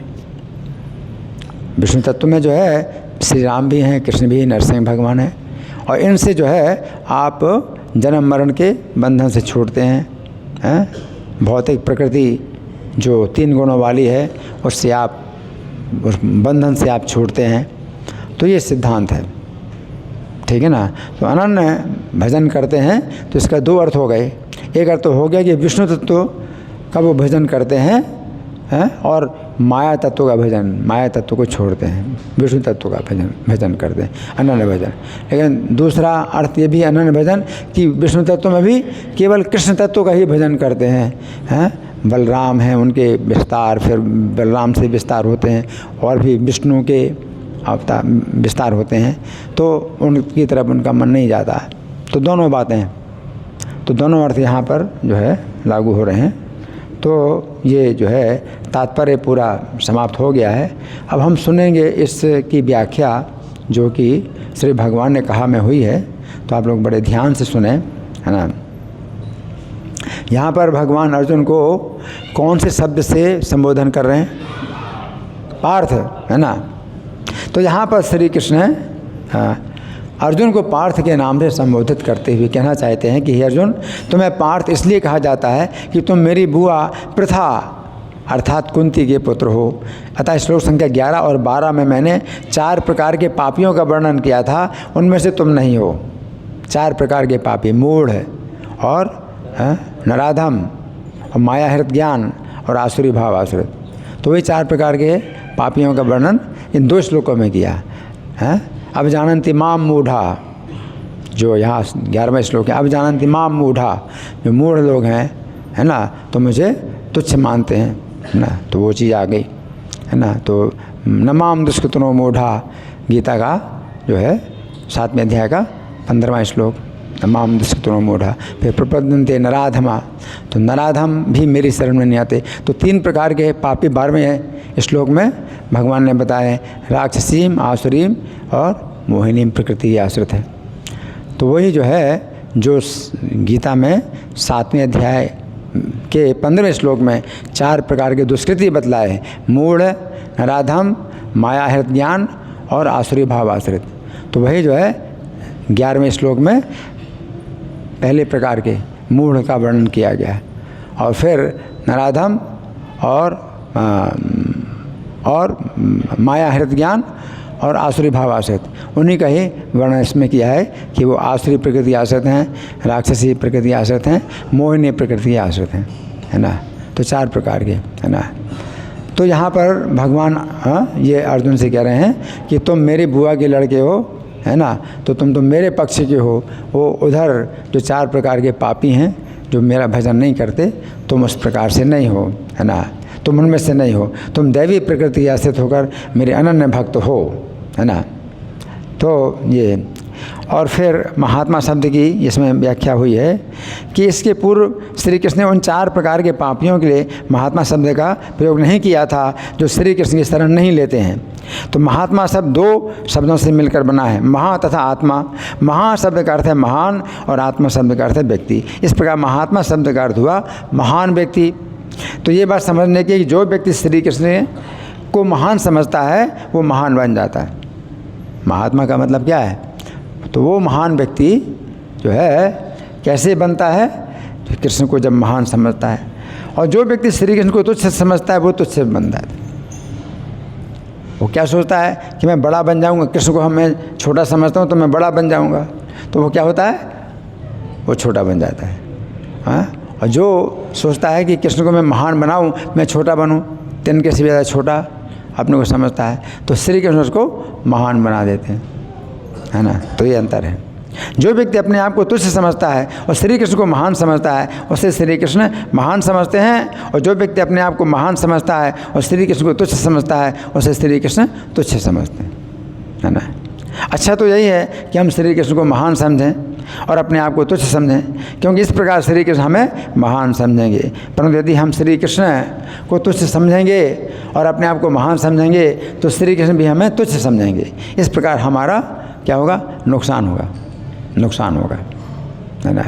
विष्णु तत्व में जो है श्री राम भी हैं, कृष्ण भी, नरसिंह भगवान है। और इनसे जो है आप जन्म मरण के बंधन से छूटते हैं। भौतिक प्रकृति जो 3 गुणों वाली है उससे आप उस बंधन से आप छूटते हैं। तो ये सिद्धांत है, ठीक है ना। तो अनन्य भजन करते हैं तो इसका 2 अर्थ हो गए। एक अर्थ तो हो गया कि विष्णु तत्व का वो भजन करते हैं और माया तत्व का भजन, माया तत्व को छोड़ते हैं, विष्णु तत्व का भजन करते हैं, अनन्य भजन। लेकिन दूसरा अर्थ ये भी अनन्य भजन कि विष्णु तत्व में भी केवल कृष्ण तत्व का ही भजन करते हैं। बलराम हैं, उनके विस्तार, फिर बलराम से विस्तार होते हैं और भी विष्णु के अवतार विस्तार होते हैं, तो उनकी तरफ उनका मन नहीं जाता है। तो दोनों बातें हैं, तो दोनों अर्थ यहाँ पर जो है लागू हो रहे हैं। तो ये जो है तात्पर्य पूरा समाप्त हो गया है। अब हम सुनेंगे इसकी व्याख्या जो कि श्री भगवान ने कहा में हुई है। तो आप लोग बड़े ध्यान से सुने, है ना। यहाँ पर भगवान अर्जुन को कौन से शब्द से संबोधन कर रहे हैं? पार्थ, है ना। तो यहाँ पर श्री कृष्ण अर्जुन को पार्थ के नाम से संबोधित करते हुए कहना चाहते हैं कि हे अर्जुन, तुम्हें पार्थ इसलिए कहा जाता है कि तुम मेरी बुआ प्रथा अर्थात कुंती के पुत्र हो। अतः श्लोक संख्या 11 और 12 में मैंने 4 प्रकार के पापियों का वर्णन किया था, उनमें से तुम नहीं हो। 4 प्रकार के पापी, मूढ़ और नराधम और माया हृत ज्ञान और आसुरी भाव आश्रित। तो वही 4 प्रकार के पापियों का वर्णन इन 2 श्लोकों में किया है। अब जानन्ति माम मूढ़ा, जो यहाँ 11वां श्लोक है, अब जानन्ति माम मूढ़ा, जो मूढ़ लोग हैं, है ना, तो मुझे तुच्छ मानते हैं, है ना। तो वो चीज़ आ गई, है ना। तो न माम दुष्कृतनो मूढ़ा, गीता का जो है 7वें अध्याय का 15वां श्लोक, न माम दुष्कृतनो मूढ़ा। फिर प्रपद्यन्ते नराधमा, तो नराधम भी मेरी शरण में नहीं आते। तो 3 प्रकार के पापी 12वें श्लोक में भगवान ने बताया, राक्षसीम, आसुरीम और मोहिनीम प्रकृति आश्रित है। तो वही जो है जो गीता में 7वें अध्याय के 15वें श्लोक में 4 प्रकार के दुष्कृति बतलाए हैं, मूढ़, नराधम, माया हृत ज्ञान और आसुरी भाव आश्रित। तो वही जो है 11वें श्लोक में पहले प्रकार के मूढ़ का वर्णन किया गया है। और फिर नराधम और माया हृत ज्ञान और आसुरी भाव आश्रित, उन्हीं का ही वर्णन इसमें किया है कि वो आसुरी प्रकृति आश्रित हैं, राक्षसी प्रकृति आश्रित हैं, मोहिनी प्रकृति आश्रित हैं, है ना। तो 4 प्रकार के, है ना। तो यहाँ पर भगवान ये अर्जुन से कह रहे हैं कि तुम मेरी बुआ के लड़के हो, है ना, तो तुम तो मेरे पक्ष के हो। वो उधर जो 4 प्रकार के पापी हैं जो मेरा भजन नहीं करते, तुम उस प्रकार से नहीं हो, है ना, तुम उनमें से नहीं हो। तुम दैवी प्रकृति आश्रित होकर मेरे अनन्य भक्त हो, है ना। तो ये और फिर महात्मा शब्द की इसमें व्याख्या हुई है कि इसके पूर्व श्री कृष्ण ने उन 4 प्रकार के पापियों के लिए महात्मा शब्द का प्रयोग नहीं किया था जो श्री कृष्ण की शरण नहीं लेते हैं। तो महात्मा शब्द 2 शब्दों से मिलकर बना है, महा तथा आत्मा। महा शब्द का अर्थ है महान और आत्मा शब्द का अर्थ है व्यक्ति। इस प्रकार महात्मा शब्द का अर्थ हुआ महान व्यक्ति। तो ये बात समझने की कि जो व्यक्ति श्री कृष्ण को महान समझता है वो महान बन जाता है। महात्मा का मतलब क्या है? तो वो महान व्यक्ति जो है कैसे बनता है? तो कृष्ण को जब महान समझता है। और जो व्यक्ति श्री कृष्ण को तुच्छ समझता है वो तुच्छ बनता है। वो क्या सोचता है कि मैं बड़ा बन जाऊंगा, कृष्ण को मैं छोटा समझता हूँ तो मैं बड़ा बन जाऊंगा, तो वो क्या होता है? वो छोटा बन जाता है। हाँ, और जो सोचता है कि कृष्ण को मैं महान बनाऊं, मैं छोटा बनूं, तिनके से ज़्यादा छोटा अपने को समझता है, तो श्री कृष्ण उसको महान बना देते हैं, है ना। तो ये अंतर है। जो व्यक्ति अपने आप को तुच्छ समझता है और श्री कृष्ण को महान समझता है, उसे श्री कृष्ण महान समझते हैं। और जो व्यक्ति अपने आप को महान समझता है और श्री कृष्ण को तुच्छ समझता है, उसे श्री कृष्ण तुच्छ समझते हैं, है ना। अच्छा तो यही है कि हम श्री कृष्ण को महान समझें और अपने आप को तुच्छ समझें, क्योंकि इस प्रकार श्री कृष्ण हमें महान समझेंगे। परंतु यदि हम श्री कृष्ण को तुच्छ समझेंगे और अपने आप को महान समझेंगे तो श्री कृष्ण भी हमें तुच्छ समझेंगे। इस प्रकार हमारा क्या होगा? नुकसान होगा, नुकसान होगा, है ना।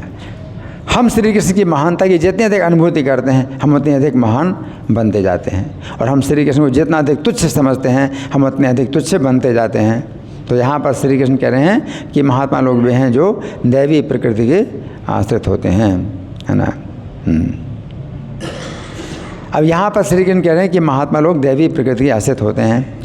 हम श्री कृष्ण की महानता की जितनी अधिक अनुभूति करते हैं, हम उतने अधिक महान बनते जाते हैं। और हम श्री कृष्ण को जितना अधिक तुच्छ समझते हैं, हम उतने अधिक तुच्छ बनते जाते हैं। तो यहाँ पर श्री कृष्ण कह रहे हैं कि महात्मा लोग वे हैं जो दैवी प्रकृति के आश्रित होते हैं, है ना। अब यहाँ पर श्री कृष्ण कह रहे हैं कि महात्मा लोग दैवी प्रकृति के आश्रित होते हैं।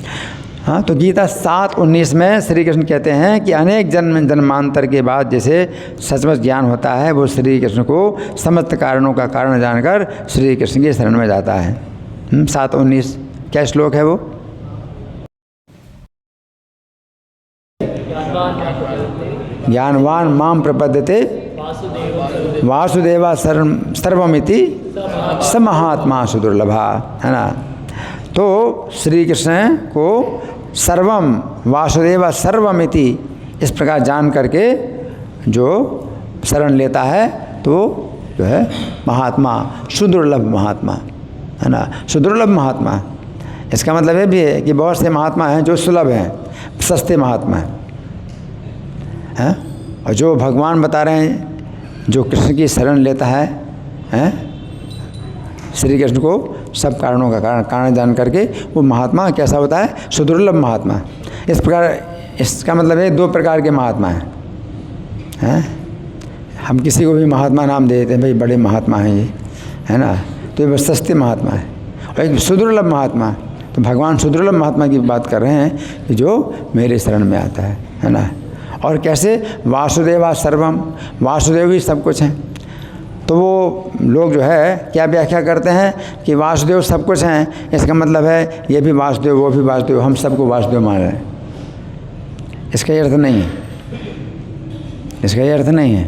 हाँ, तो गीता 7:19 में श्री कृष्ण कहते हैं कि अनेक जन्म जन्मांतर के बाद जैसे सचमुच ज्ञान होता है, वो श्री कृष्ण को समस्त कारणों का कारण जानकर श्री कृष्ण की शरण में जाता है। 7:19 क्या श्लोक है वो? ज्ञानवान माम प्रपद्यते वासुदेवा सर्वमिति स महात्मा सुदुर्लभा, है ना। तो श्री कृष्ण को सर्वम वासुदेवा सर्वमिति इस प्रकार जान करके जो शरण लेता है तो जो है महात्मा, सुदुर्लभ महात्मा, है ना। सुदुर्लभ महात्मा, इसका मतलब ये भी है कि बहुत से महात्मा हैं जो सुलभ हैं, सस्ते महात्मा हैं। और जो भगवान बता रहे हैं, जो कृष्ण की शरण लेता है, श्री कृष्ण को सब कारणों का कारण जान करके वो महात्मा कैसा होता है? सुदुर्लभ महात्मा। इस प्रकार इसका मतलब है 2 प्रकार के महात्मा हैं। हम किसी को भी महात्मा नाम दे देते हैं, भाई बड़े महात्मा हैं ये, है ना, तो ये बस सस्ते महात्मा है। और एक सुदुर्लभ महात्मा, तो भगवान सुदुर्लभ महात्मा की बात कर रहे हैं कि जो मेरे शरण में आता है ना। और कैसे? वासुदेवा सर्वम, वासुदेव ही सब कुछ हैं। तो वो लोग जो है क्या व्याख्या करते हैं कि वासुदेव सब कुछ हैं, इसका मतलब है ये भी वासुदेव वो भी वासुदेव, हम सबको वासुदेव मान रहे हैं। इसका ये अर्थ नहीं है, इसका ये अर्थ नहीं है।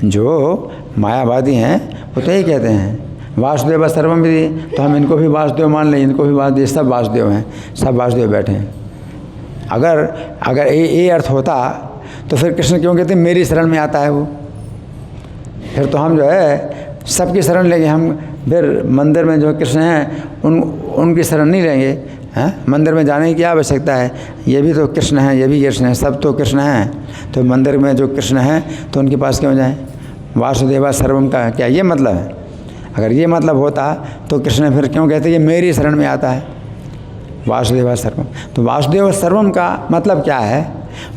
जो मायावादी हैं वो तो यही कहते हैं वासुदेव सर्वम विधि, तो हम इनको भी वासुदेव मान लें, इनको भी वासुदेव, सब वासुदेव हैं, सब वासुदेव बैठे हैं। अगर ये अर्थ होता तो फिर कृष्ण क्यों कहते मेरी शरण में आता है वो? फिर तो हम जो है सबकी शरण लेंगे, हम फिर मंदिर में जो कृष्ण हैं उनकी शरण नहीं लेंगे। हैं, मंदिर में जाने की क्या आवश्यकता है? ये भी तो कृष्ण हैं, ये भी कृष्ण हैं, सब तो कृष्ण हैं, तो मंदिर में जो कृष्ण हैं तो उनके पास क्यों जाएं? वासुदेवा सर्वम का क्या ये मतलब है? अगर ये मतलब होता तो कृष्ण फिर क्यों कहते कि मेरी शरण में आता है वासुदेवा सर्वम? तो वासुदेव सर्वम का मतलब क्या है?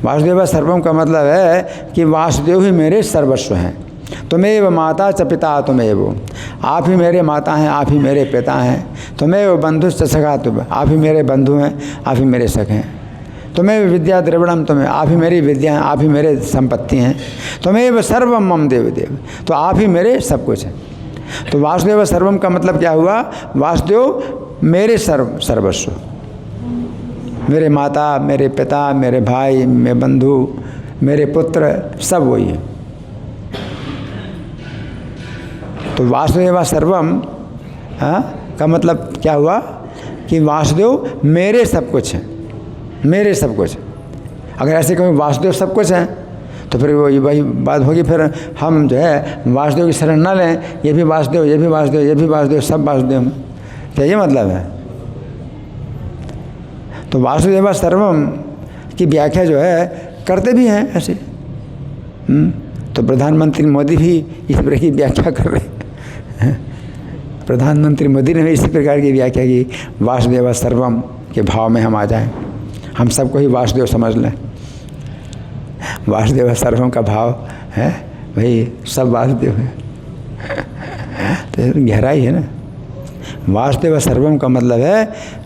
वासुदेवा सर्वम का मतलब है कि वासुदेव ही मेरे सर्वस्व हैं। तुम्हें माता च पिता तुम्हें, आप ही मेरे माता हैं, आप ही मेरे पिता हैं। तुम्हें बंधु च सखा, तुम आप ही मेरे बंधु हैं, आप ही मेरे सख हैं, तुम्हें विद्या द्रविणम, तुम्हें आप ही मेरी विद्या हैं, आप ही मेरे संपत्ति हैं। तुम्हें सर्वम मम देव देव, तो आप ही मेरे सब कुछ हैं। तो वासुदेव सर्वम का मतलब क्या हुआ? वासुदेव मेरे सर्वस्व, मेरे माता, मेरे पिता, मेरे भाई, मेरे बंधु, मेरे पुत्र, सब वही है। तो वासुदेव सर्वम का मतलब क्या हुआ कि वासुदेव मेरे सब कुछ हैं, मेरे सब कुछ। अगर ऐसे कहीं वासुदेव सब कुछ हैं तो फिर वही बात होगी, फिर हम जो है वासुदेव की शरण न लें, ये भी वासुदेव, ये भी वासुदेव, ये भी वासुदेव, सब वासुदेव, क्या ये मतलब है? तो वासुदेव सर्वम की व्याख्या जो है करते भी हैं ऐसे। तो प्रधानमंत्री मोदी भी इस प्रकार की व्याख्या कर रहे हैं। प्रधानमंत्री मोदी ने भी इसी प्रकार की व्याख्या की, वासुदेव सर्वम के भाव में हम आ जाएं, हम सबको ही वासुदेव समझ लें। वासुदेव सर्वम का भाव है भाई सब वासुदेव है, तो गहराई है ना। वासुदेव सर्वम का मतलब है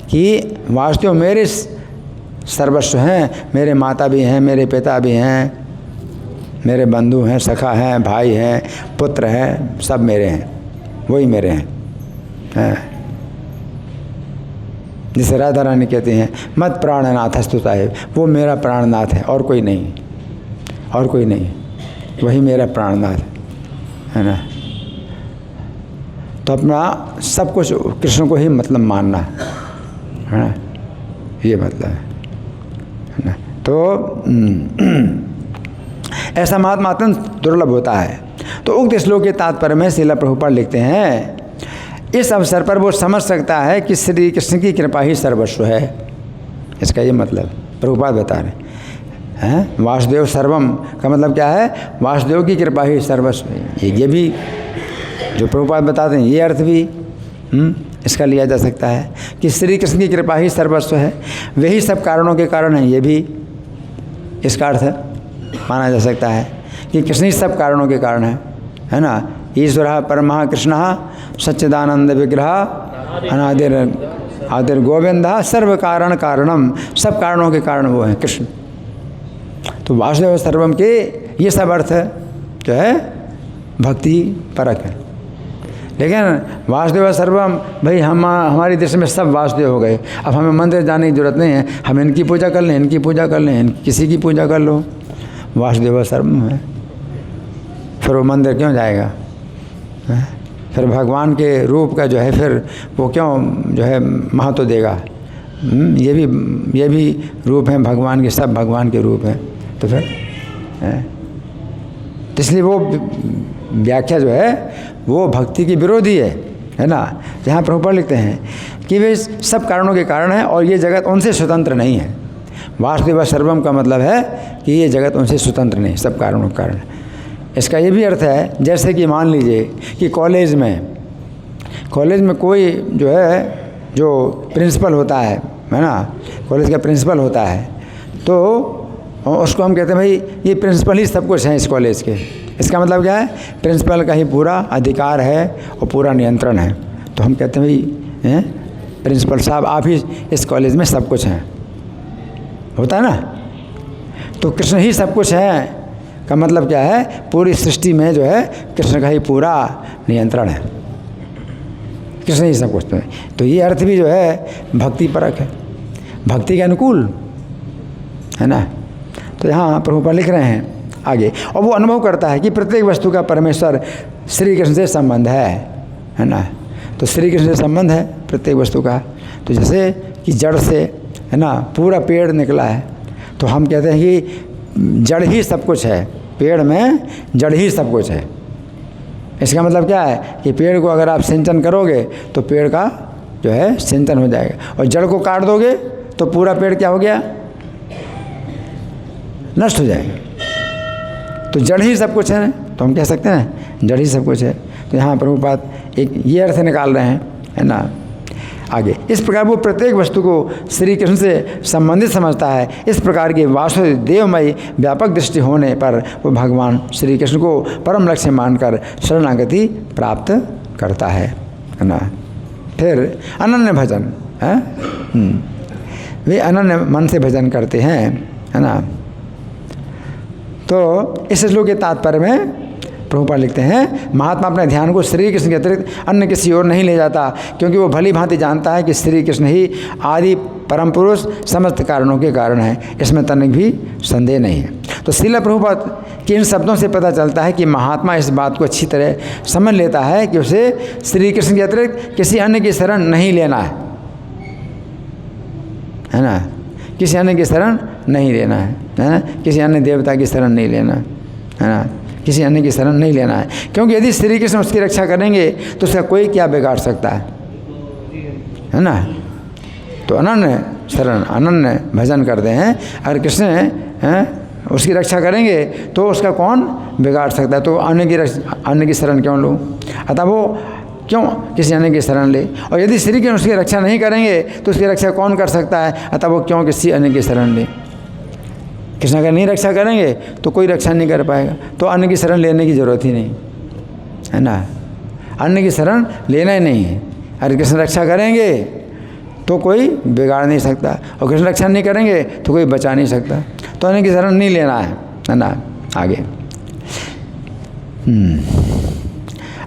कि वासुदेव मेरे सर्वस्व हैं, मेरे माता भी हैं, मेरे पिता भी हैं, मेरे बंधु हैं, सखा हैं, भाई हैं, पुत्र हैं, सब मेरे हैं, वही मेरे हैं। जिसे राधा रानी कहती हैं मत प्राणनाथ स्तुता है, वो मेरा प्राणनाथ है, और कोई नहीं, और कोई नहीं, वही मेरा प्राणनाथ है ना। तो अपना सब कुछ कृष्ण को ही मतलब मानना है ना, ये मतलब है ना। तो ऐसा महात्मा अत्यंत दुर्लभ होता है। तो उक्त श्लोक के तात्पर्य में श्रील प्रभुपाद लिखते हैं, इस अवसर पर वो समझ सकता है कि श्री कृष्ण की कृपा ही सर्वस्व है। इसका ये मतलब प्रभुपाद बता रहे हैं। वासुदेव सर्वम का मतलब क्या है? वासुदेव की कृपा ही सर्वस्व है। ये भी जो प्रभुपाद बताते हैं, ये अर्थ भी इसका लिया जा सकता है कि श्री कृष्ण की कृपा ही सर्वस्व है, वही सब कारणों के कारण हैं। ये भी इसका अर्थ माना जा सकता है कि कृष्ण ही सब कारणों के कारण है ना। ईश्वर परमः कृष्ण सच्चिदानंद विग्रह आदिर गोविंद सर्व कारण कारणम, सब कारणों के कारण वो हैं कृष्ण। तो वासुदेव सर्वम के ये सब अर्थ जो है भक्ति परक है। लेकिन वासुदेव सर्वम भाई हमारी देश में सब वासुदेव हो गए, अब हमें मंदिर जाने की जरूरत नहीं है, हम इनकी पूजा कर लें, इनकी पूजा कर लें, किसी की पूजा कर लो, वासुदेव सर्वम है। फिर वो मंदिर क्यों जाएगा? फिर भगवान के रूप का जो है फिर वो क्यों जो है महत्व देगा? ये भी रूप हैं भगवान के, सब भगवान के रूप हैं। तो फिर तो इसलिए वो व्याख्या जो है वो भक्ति की विरोधी है ना। जहाँ प्रभुपाद लिखते हैं कि वे सब कारणों के कारण हैं और ये जगत उनसे स्वतंत्र नहीं है। वासुदेव सर्वम का मतलब है कि ये जगत उनसे स्वतंत्र नहीं, सब कारणों के कारण। इसका ये भी अर्थ है, जैसे कि मान लीजिए कि कॉलेज में कोई जो है जो प्रिंसिपल होता है ना, कॉलेज का प्रिंसिपल होता है, तो उसको हम कहते हैं भाई ये प्रिंसिपल ही सब कुछ है इस कॉलेज के। इसका मतलब क्या है? प्रिंसिपल का ही पूरा अधिकार है और पूरा नियंत्रण है। तो हम कहते हैं भाई प्रिंसिपल साहब आप ही इस कॉलेज में सब कुछ हैं, होता है ना। तो कृष्ण ही सब कुछ है का मतलब क्या है? पूरी सृष्टि में जो है कृष्ण का ही पूरा नियंत्रण है, कृष्ण ही सब कुछ है। तो ये अर्थ भी जो है भक्ति परक है, भक्ति के अनुकूल है ना। तो यहाँ प्रभुपाद लिख रहे हैं आगे, और वो अनुभव करता है कि प्रत्येक वस्तु का परमेश्वर श्री कृष्ण से संबंध है ना। तो श्री कृष्ण से संबंध है प्रत्येक वस्तु का। तो जैसे कि जड़ से है ना पूरा पेड़ निकला है, तो हम कहते हैं कि जड़ ही सब कुछ है, पेड़ में जड़ ही सब कुछ है। इसका मतलब क्या है कि पेड़ को अगर आप सिंचन करोगे तो पेड़ का जो है सिंचन हो जाएगा, और जड़ को काट दोगे तो पूरा पेड़ क्या हो गया? नष्ट हो जाएगा। तो जड़ ही सब कुछ है, तो हम कह सकते हैं जड़ ही सब कुछ है। तो यहाँ प्रभुपाद एक ये अर्थ निकाल रहे हैं है ना आगे। इस प्रकार वो प्रत्येक वस्तु को श्री कृष्ण से संबंधित समझता है। इस प्रकार की वासुदेवमयी व्यापक दृष्टि होने पर वो भगवान श्री कृष्ण को परम लक्ष्य मानकर शरणागति प्राप्त करता है ना। फिर अनन्य भजन है। वे अनन्य मन से भजन करते हैं, है ना। तो इस श्लोक के तात्पर्य में प्रभुपाद लिखते हैं, महात्मा अपने ध्यान को श्री कृष्ण के अतिरिक्त अन्य किसी और नहीं ले जाता, क्योंकि वो भली भांति जानता है कि श्री कृष्ण ही आदि परम पुरुष समस्त कारणों के कारण है। इसमें तनिक भी संदेह नहीं है। तो श्रील प्रभुपाद के इन शब्दों से पता चलता है कि महात्मा इस बात को अच्छी तरह समझ लेता है कि उसे श्री कृष्ण के अतिरिक्त किसी अन्य की शरण नहीं लेना है ना। किसी अन्य की शरण नहीं लेना है ना। किसी अन्य देवता की शरण नहीं लेना है ना। किसी अन्य की शरण नहीं लेना है, क्योंकि यदि श्री कृष्ण उसकी रक्षा करेंगे तो उसका कोई क्या बिगाड़ सकता है ना। तो अनन्य शरण, अनन्य भजन करते हैं। अगर कृष्ण उसकी रक्षा करेंगे तो उसका कौन बिगाड़ सकता है। तो अन्य की शरण क्यों लूँ, अतः वो क्यों किसी अन्य की शरण ले। और यदि श्री कृष्ण उसकी रक्षा नहीं करेंगे तो उसकी रक्षा कौन कर सकता है, अतः वो क्यों किसी अन्य की शरण ले। कृष्ण अगर नहीं रक्षा करेंगे तो कोई रक्षा नहीं कर पाएगा, तो अन्य की शरण लेने की ज़रूरत ही नहीं है ना। अन्य की शरण लेना ही नहीं है। अगर कृष्ण रक्षा करेंगे तो कोई बिगाड़ नहीं सकता, और कृष्ण रक्षा नहीं करेंगे तो कोई बचा नहीं सकता। तो अन्य की शरण नहीं लेना है ना। आगे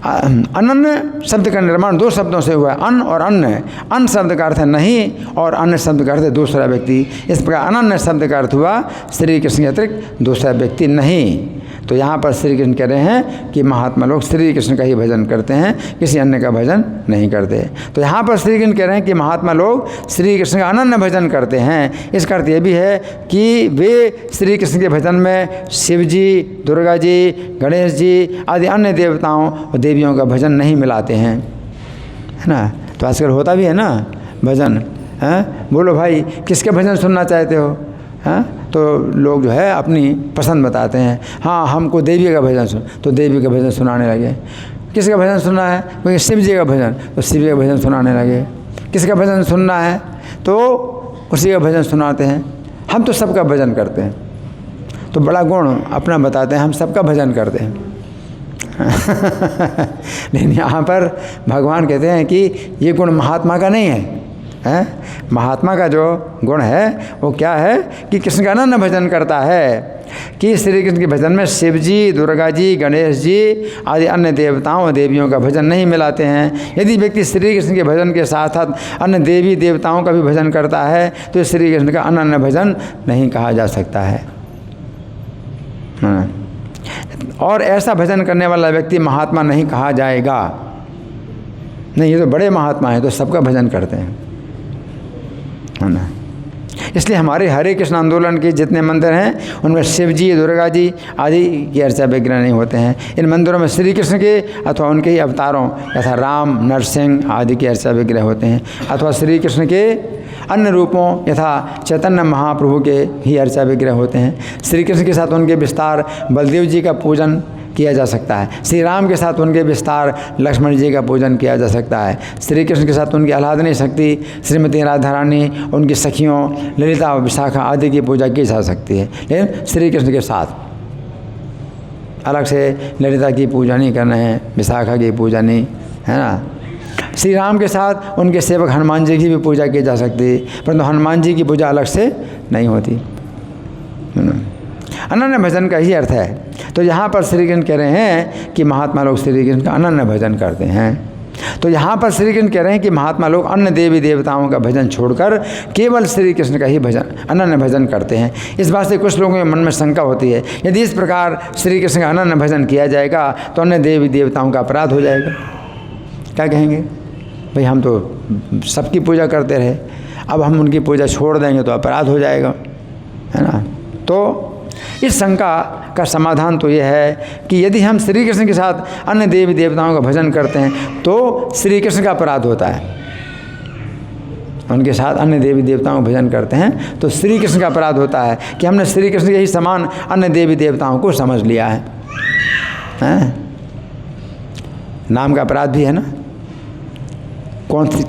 अनन्य शब्द का निर्माण दो शब्दों से हुआ है, अन और अन्य। अन शब्द का अर्थ है नहीं, और अन्य शब्द का अर्थ है दूसरा व्यक्ति। इस प्रकार अनन्य शब्द का अर्थ हुआ श्री कृष्ण के अतिरिक्त दूसरा व्यक्ति नहीं। तो यहाँ पर श्री कृष्ण कह रहे हैं कि महात्मा लोग श्री कृष्ण का ही भजन करते हैं, किसी अन्य का भजन नहीं करते। तो यहाँ पर श्री कृष्ण कह रहे हैं कि महात्मा लोग श्री कृष्ण का अनन्य भजन करते हैं। इसका अर्थ ये भी है कि वे श्री कृष्ण के भजन में शिव जी, दुर्गा जी, गणेश जी आदि अन्य देवताओं और देवियों का भजन नहीं मिलाते हैं, है ना। तो आजकल होता भी है ना भजन, हैं। बोलो भाई किसके भजन सुनना चाहते हो, हैं। तो लोग जो है अपनी पसंद बताते हैं। हाँ हमको देवी का भजन सुन, तो देवी का भजन सुनाने लगे। किसका भजन सुनना है, कोई शिव जी का भजन, तो शिव जी का भजन सुनाने लगे। किसका भजन सुनना है तो उसी का भजन सुनाते हैं। हम तो सबका भजन करते हैं, तो बड़ा गुण अपना बताते हैं, हम सबका भजन करते हैं। लेकिन यहाँ पर भगवान कहते हैं कि ये गुण महात्मा का नहीं है। महात्मा का जो गुण है वो क्या है कि कृष्ण का अनन्य भजन करता है, कि श्री कृष्ण के भजन में शिव जी, दुर्गा जी, गणेश जी आदि अन्य देवताओं और देवियों का भजन नहीं मिलाते हैं। यदि व्यक्ति श्री कृष्ण के भजन के साथ साथ अन्य देवी देवताओं का भी भजन करता है तो श्री कृष्ण का अनन्य भजन नहीं कहा जा सकता है। और ऐसा भजन करने वाला व्यक्ति महात्मा नहीं कहा जाएगा। नहीं, ये तो बड़े महात्मा हैं, तो सबका भजन करते हैं, है ना। इसलिए हमारे हरे कृष्ण आंदोलन के जितने मंदिर हैं उनमें शिव जी, दुर्गा जी आदि की अर्चा विग्रह नहीं होते हैं। इन मंदिरों में श्री कृष्ण के अथवा उनके ही अवतारों यथा राम, नरसिंह आदि की अर्चा विग्रह होते हैं, अथवा श्री कृष्ण के अन्य रूपों यथा चैतन्य महाप्रभु के ही अर्चा विग्रह होते हैं। श्री कृष्ण के साथ उनके विस्तार बलदेव जी का पूजन किया जा सकता है। श्री राम के साथ उनके विस्तार लक्ष्मण जी का पूजन किया जा सकता है। श्री कृष्ण के साथ उनकी आह्लादनी शक्ति श्रीमती राधा रानी, उनकी सखियों ललिता और विशाखा आदि की पूजा की जा सकती है। लेकिन श्री कृष्ण के साथ अलग से ललिता की पूजा नहीं करना है, विशाखा की पूजा नहीं, है ना। श्री राम के साथ उनके सेवक हनुमान जी की भी पूजा की जा सकती है, परंतु हनुमान जी की पूजा अलग से नहीं होती। अनन्य भजन का ही अर्थ है। तो यहाँ पर श्री कृष्ण कह रहे हैं कि महात्मा लोग श्री कृष्ण का अनन्य भजन करते हैं। तो यहाँ पर श्री कृष्ण कह रहे हैं कि महात्मा लोग अन्य देवी देवताओं का भजन छोड़कर केवल श्री कृष्ण का ही भजन, अनन्य भजन करते हैं। इस बात से कुछ लोगों के मन में शंका होती है, यदि इस प्रकार श्री कृष्ण का अनन्य भजन किया जाएगा तो अन्य देवी देवताओं का अपराध हो जाएगा। क्या कहेंगे, भाई हम तो सबकी पूजा करते रहे, अब हम उनकी पूजा छोड़ देंगे तो अपराध हो जाएगा, है ना। तो इस शंका का समाधान तो यह है कि यदि हम श्री कृष्ण के साथ अन्य देवी देवताओं का भजन करते हैं तो श्री कृष्ण का अपराध होता है। उनके साथ अन्य देवी देवताओं का भजन करते हैं तो श्री कृष्ण का अपराध होता है कि हमने श्री कृष्ण के ही समान अन्य देवी देवताओं को समझ लिया है। नाम का अपराध भी है ना।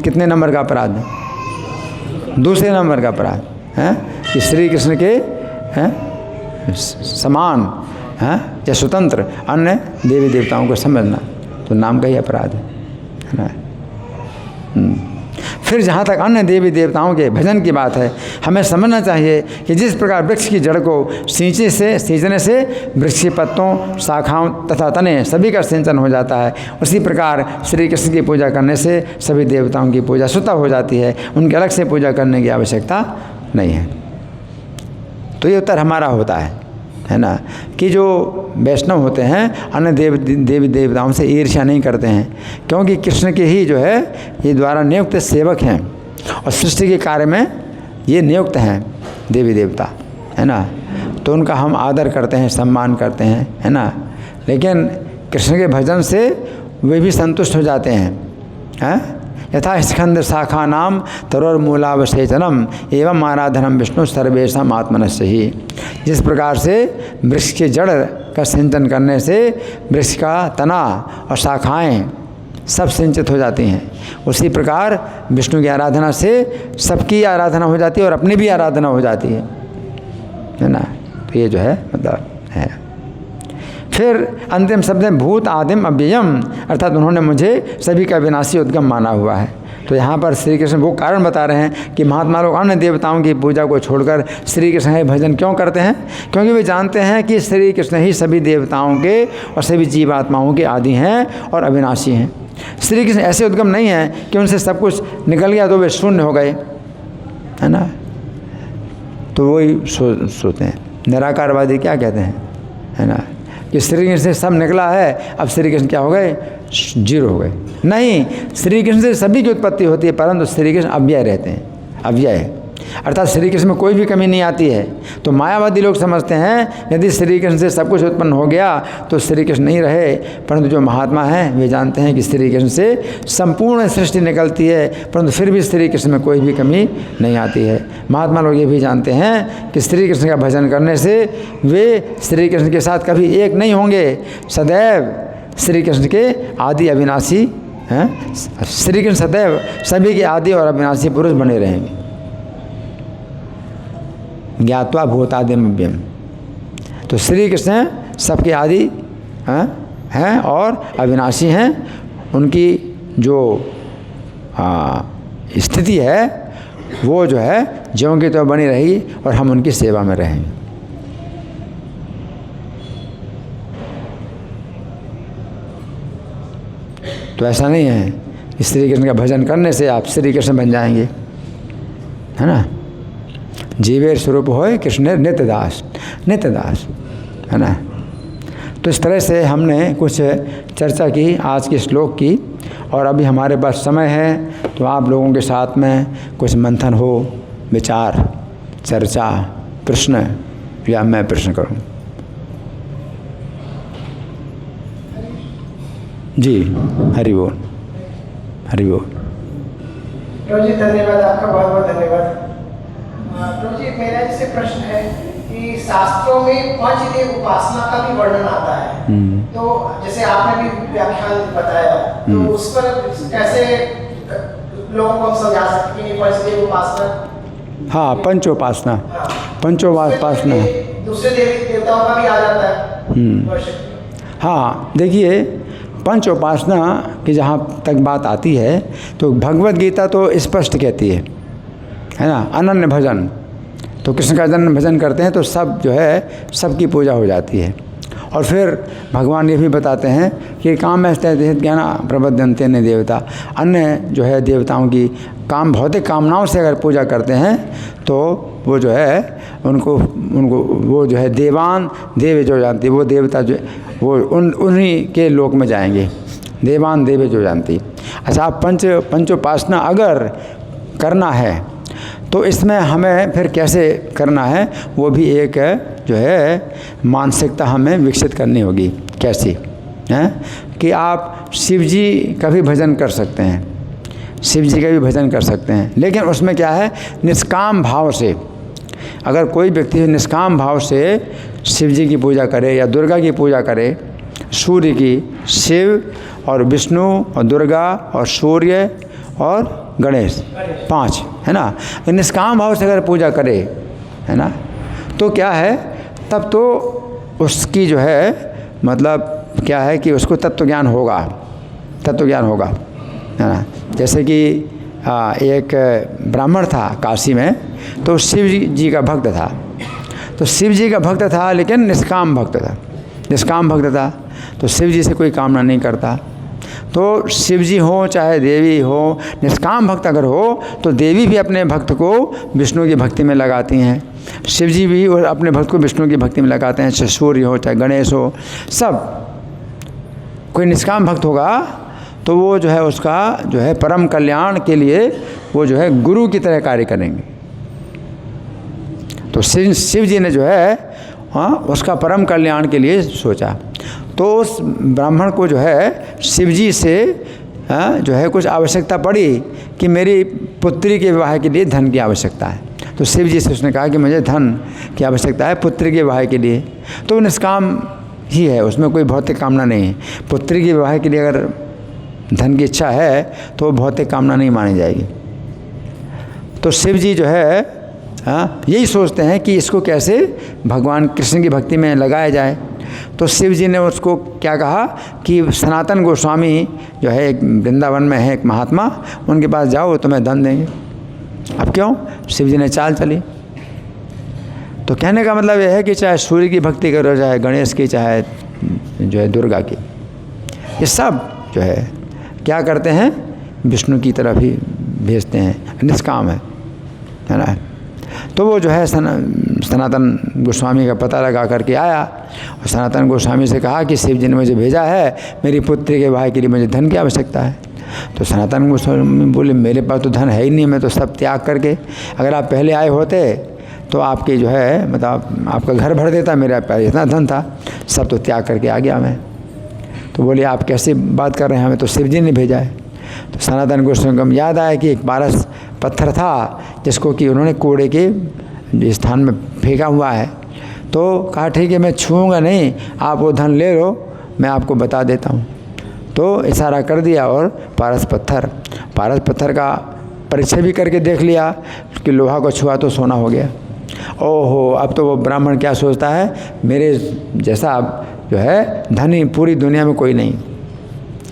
कितने नंबर का अपराध है? दूसरे नंबर का अपराध है कि श्री कृष्ण के समान है या स्वतंत्र अन्य देवी देवताओं को समझना, तो नाम का ही अपराध है ना। फिर जहाँ तक अन्य देवी देवताओं के भजन की बात है, हमें समझना चाहिए कि जिस प्रकार वृक्ष की जड़ को सींचने से वृक्ष के पत्तों, शाखाओं तथा तने सभी का सिंचन हो जाता है, उसी प्रकार श्री कृष्ण की पूजा करने से सभी देवताओं की पूजा स्वतः हो जाती है, उनके अलग से पूजा करने की आवश्यकता नहीं है। तो ये उत्तर हमारा होता है ना, कि जो वैष्णव होते हैं अन्य देवी देवताओं से ईर्ष्या नहीं करते हैं, क्योंकि कृष्ण के ही जो है ये द्वारा नियुक्त सेवक हैं और सृष्टि के कार्य में ये नियुक्त हैं देवी देवता, है ना। तो उनका हम आदर करते हैं, सम्मान करते हैं, है ना। लेकिन कृष्ण के भजन से वे भी संतुष्ट हो जाते हैं। यथा स्कंद शाखा नाम तरोर्मूलावसेचनम एवं आराधनम विष्णु सर्वेशम आत्मनस्य ही। जिस प्रकार से वृक्ष के जड़ का सिंचन करने से वृक्ष का तना और शाखाएं सब सिंचित हो जाती हैं, उसी प्रकार विष्णु की आराधना से सबकी आराधना हो जाती है और अपनी भी आराधना हो जाती है ना। तो ये जो है मतलब है। फिर अंतिम शब्द है भूत आदिम अव्ययम, अर्थात उन्होंने मुझे सभी का विनाशी उद्गम माना हुआ है। तो यहाँ पर श्री कृष्ण वो कारण बता रहे हैं कि महात्मा लोग अन्य देवताओं की पूजा को छोड़कर श्री कृष्ण ही भजन क्यों करते हैं, क्योंकि वे जानते हैं कि श्री कृष्ण ही सभी देवताओं के और सभी जीवात्माओं के आदि हैं और अविनाशी हैं। श्री कृष्ण ऐसे उद्गम नहीं है कि उनसे सब कुछ निकल गया तो वे शून्य हो गए, है ना। तो वही सोचते हैं। निराकारवादी क्या कहते हैं, है ना, कि श्री कृष्ण से सब निकला है, अब श्री कृष्ण क्या हो गए, जीरो हो गए। नहीं, श्री कृष्ण से सभी की उत्पत्ति होती है, परंतु श्री कृष्ण अव्यय रहते हैं, अव्यय, अर्थात श्री कृष्ण में कोई भी कमी नहीं आती है। तो मायावादी लोग समझते हैं यदि श्री कृष्ण से सब कुछ उत्पन्न हो गया तो श्री कृष्ण नहीं रहे, परंतु जो महात्मा हैं वे जानते हैं कि श्री कृष्ण से संपूर्ण सृष्टि निकलती है, परंतु फिर भी श्री कृष्ण में कोई भी कमी नहीं आती है। महात्मा लोग ये भी जानते हैं कि श्री कृष्ण का भजन करने से वे श्री कृष्ण के साथ कभी एक नहीं होंगे, सदैव श्री कृष्ण के आदि अविनाशी हैं। श्री कृष्ण सदैव सभी के आदि और अविनाशी पुरुष बने रहेंगे। ज्ञात्वा भूतादिमव्यम, तो श्री कृष्ण सबके आदि हैं और अविनाशी हैं। उनकी जो स्थिति है वो जो है ज्यों की तो बनी रहेगी और हम उनकी सेवा में रहेंगे। तो ऐसा नहीं है कि श्री कृष्ण का भजन करने से आप श्री कृष्ण बन जाएंगे, है ना। जीवेर स्वरूप होय कृष्ण नित्यदास, नित्यदास, है ना। तो इस तरह से हमने कुछ चर्चा की आज के श्लोक की, और अभी हमारे पास समय है तो आप लोगों के साथ में कुछ मंथन हो, विचार, चर्चा, प्रश्न, या मैं प्रश्न करूं। जी, हरि बोल, हरि बोल। प्रभु जी धन्यवाद, आपका बहुत बहुत धन्यवाद। प्रभु जी मेरा इससे प्रश्न है कि शास्त्रों में पंचदेव उपासना का भी वर्णन आता है, तो जैसे आपने भी व्याख्यान बताया, तो उस पर कैसे लोगों को समझा सकते हैं पंचदेव उपासना? हाँ, पंचोपासना, पंचोपासना दूसरे देवी देवताओं का भी आ जाता है। हाँ, देखिए पंचोपासना की जहाँ तक बात आती है तो भगवत गीता तो स्पष्ट कहती है ना, अनन्य भजन। तो कृष्ण का अनन्य भजन करते हैं तो सब जो है सबकी पूजा हो जाती है। और फिर भगवान ये भी बताते हैं कि काम में ज्ञान प्रबद्धन्ते न देवता, अन्य जो है देवताओं की भौतिक कामनाओं से अगर पूजा करते हैं तो वो जो है उनको वो जो है देवान देव जो जानती, वो देवता जो वो उन्हीं के लोक में जाएंगे, देवान देवे जो जानती। अच्छा, पंचोपासना अगर करना है तो इसमें हमें फिर कैसे करना है, वो भी एक जो है मानसिकता हमें विकसित करनी होगी। कैसी है कि आप शिव जी का भी भजन कर सकते हैं, शिव जी का भी भजन कर सकते हैं, लेकिन उसमें क्या है, निष्काम भाव से। अगर कोई व्यक्ति निष्काम भाव से शिव जी की पूजा करे या दुर्गा की पूजा करे, सूर्य की, शिव और विष्णु और दुर्गा और सूर्य और गणेश, 5 है ना, निष्काम भाव से अगर पूजा करे, है ना, तो क्या है, तब तो उसकी जो है मतलब क्या है कि उसको तत्व ज्ञान होगा, है ना। जैसे कि एक ब्राह्मण था काशी में, तो शिव जी का भक्त था। तो शिव जी का भक्त था लेकिन निष्काम भक्त था, निष्काम भक्त था, तो शिव जी से कोई कामना नहीं करता। तो शिव जी हो चाहे देवी हो, निष्काम भक्त अगर हो तो देवी भी अपने भक्त को विष्णु की भक्ति में लगाती हैं, शिव जी भी अपने भक्त को विष्णु की भक्ति में लगाते हैं, चाहे सूर्य हो चाहे गणेश हो, सब। कोई निष्काम भक्त होगा तो वो जो है उसका जो है परम कल्याण के लिए वो जो है गुरु की तरह कार्य करेंगे। तो शिव जी ने जो है उसका परम कल्याण के लिए सोचा। तो उस ब्राह्मण को जो है शिव जी से जो है कुछ आवश्यकता पड़ी कि मेरी पुत्री के विवाह के लिए धन की आवश्यकता है। तो शिव जी से उसने कहा कि मुझे धन की आवश्यकता है पुत्री के विवाह के लिए। तो वो निष्काम ही है, उसमें कोई भौतिक कामना नहीं है। पुत्री के विवाह के लिए अगर धन की इच्छा है तो वो भौतिक कामना नहीं मानी जाएगी। तो शिव जी जो है यही सोचते हैं कि इसको कैसे भगवान कृष्ण की भक्ति में लगाया जाए। तो शिव जी ने उसको क्या कहा कि सनातन गोस्वामी जो है एक वृंदावन में है एक महात्मा, उनके पास जाओ वो तुम्हें धन देंगे। अब क्यों? शिव जी ने चाल चली। तो कहने का मतलब यह है कि चाहे सूर्य की भक्ति करो, चाहे गणेश की, चाहे जो है दुर्गा की, ये सब जो है क्या करते हैं, विष्णु की तरफ ही भेजते हैं, निष्काम है ना। तो वो जो है सनातन गोस्वामी का पता लगा करके आया और सनातन गोस्वामी से कहा कि शिव जी ने मुझे भेजा है, मेरी पुत्री के विवाह के लिए मुझे धन की आवश्यकता है। तो सनातन गोस्वामी बोले मेरे पास तो धन है ही नहीं, मैं तो सब त्याग करके, अगर आप पहले आए होते तो आपके जो है मतलब आपका घर भर देता, मेरा पास इतना धन था, सब तो त्याग करके आ गया मैं। तो बोले आप कैसे बात कर रहे हैं, हमें तो शिव जी ने भेजा है। तो सनातन गोस्वामी को याद आया कि एक पारस पत्थर था जिसको कि उन्होंने कोड़े के स्थान में फेंका हुआ है। तो कहा ठीक है मैं छूँगा नहीं, आप वो धन ले लो, मैं आपको बता देता हूँ। तो इशारा कर दिया और पारस पत्थर का परीक्षा भी करके देख लिया कि लोहा को छुआ तो सोना हो गया। ओहो, अब तो वो ब्राह्मण क्या सोचता है, मेरे जैसा जो है धनी पूरी दुनिया में कोई नहीं,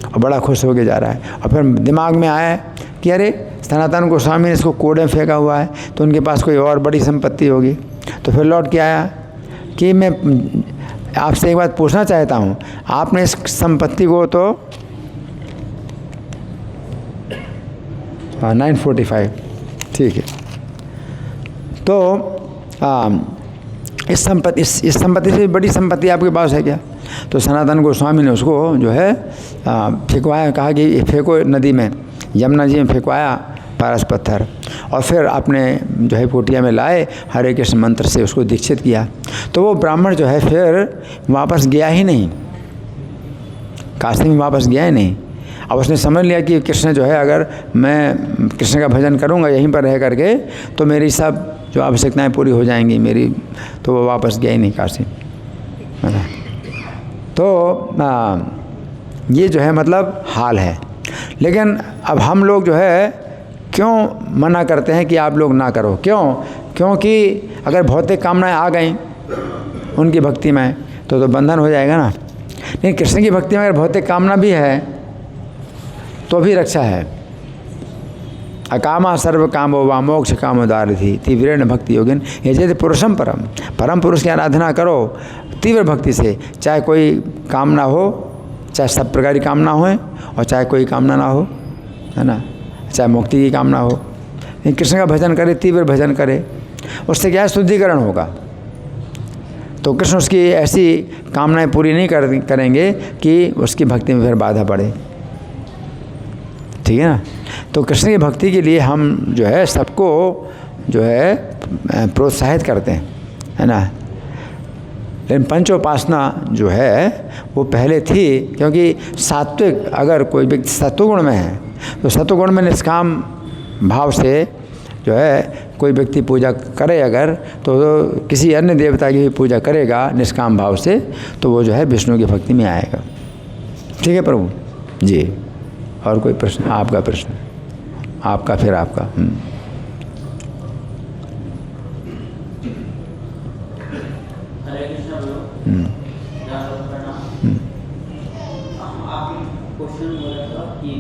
और बड़ा खुश होके जा रहा है। और फिर दिमाग में आया कि अरे सनातन गोस्वामी ने इसको कोड़े में फेंका हुआ है तो उनके पास कोई और बड़ी संपत्ति होगी। तो फिर लौट के आया कि मैं आपसे एक बात पूछना चाहता हूँ, आपने इस संपत्ति को तो 945 ठीक है, तो इस संपत्ति से बड़ी संपत्ति आपके पास है क्या? तो सनातन गोस्वामी ने उसको जो है फेंकवाया, कहा कि फेंको नदी में, यमुना जी में फेंकवाया पारस पत्थर, और फिर अपने जो है पोटिया में लाए, हरे कृष्ण मंत्र से उसको दीक्षित किया। तो वो ब्राह्मण जो है फिर वापस गया ही नहीं, काशी में वापस गया ही नहीं। अब उसने समझ लिया कि कृष्ण जो है, अगर मैं कृष्ण का भजन करूंगा यहीं पर रह करके तो मेरी सब जो आवश्यकताएं पूरी हो जाएंगी मेरी, तो वो वापस गया ही नहीं काशी। तो ये जो है मतलब हाल है। लेकिन अब हम लोग जो है क्यों मना करते हैं कि आप लोग ना करो? क्यों? क्योंकि अगर भौतिक कामनाएं आ गई उनकी भक्ति में तो बंधन हो जाएगा ना। लेकिन कृष्ण की भक्ति में अगर भौतिक कामना भी है तो भी रक्षा है। अकामा सर्व कामो वा मोक्ष कामोदारिधि तीव्रेण भक्ति योगिन यजेति पुरुषम परम पुरुष की आराधना करो तीव्र भक्ति से, चाहे कोई कामना हो, चाहे सब प्रकार की कामना हो और चाहे कोई कामना ना हो, है ना, चाहे मुक्ति की कामना हो, लेकिन कृष्ण का भजन करे, तीव्र भजन करे, उससे क्या है, शुद्धिकरण होगा। तो कृष्ण उसकी ऐसी कामनाएं पूरी नहीं करेंगे कि उसकी भक्ति में फिर बाधा पड़े। ठीक है ना। तो कृष्ण की भक्ति के लिए हम जो है सबको जो है प्रोत्साहित करते हैं, है ना। लेकिन पंचोपासना जो है वो पहले थी, क्योंकि सात्विक अगर कोई व्यक्ति सत्वगुण में है तो सत्वगुण में निष्काम भाव से जो है कोई व्यक्ति पूजा करे अगर, तो किसी अन्य देवता की भी पूजा करेगा निष्काम भाव से, तो वो जो है विष्णु की भक्ति में आएगा। ठीक है प्रभु जी। और कोई प्रश्न? आपका प्रश्न, आपका फिर आपका। हरे कृष्ण बोलो। क्वेश्चन बोला था कि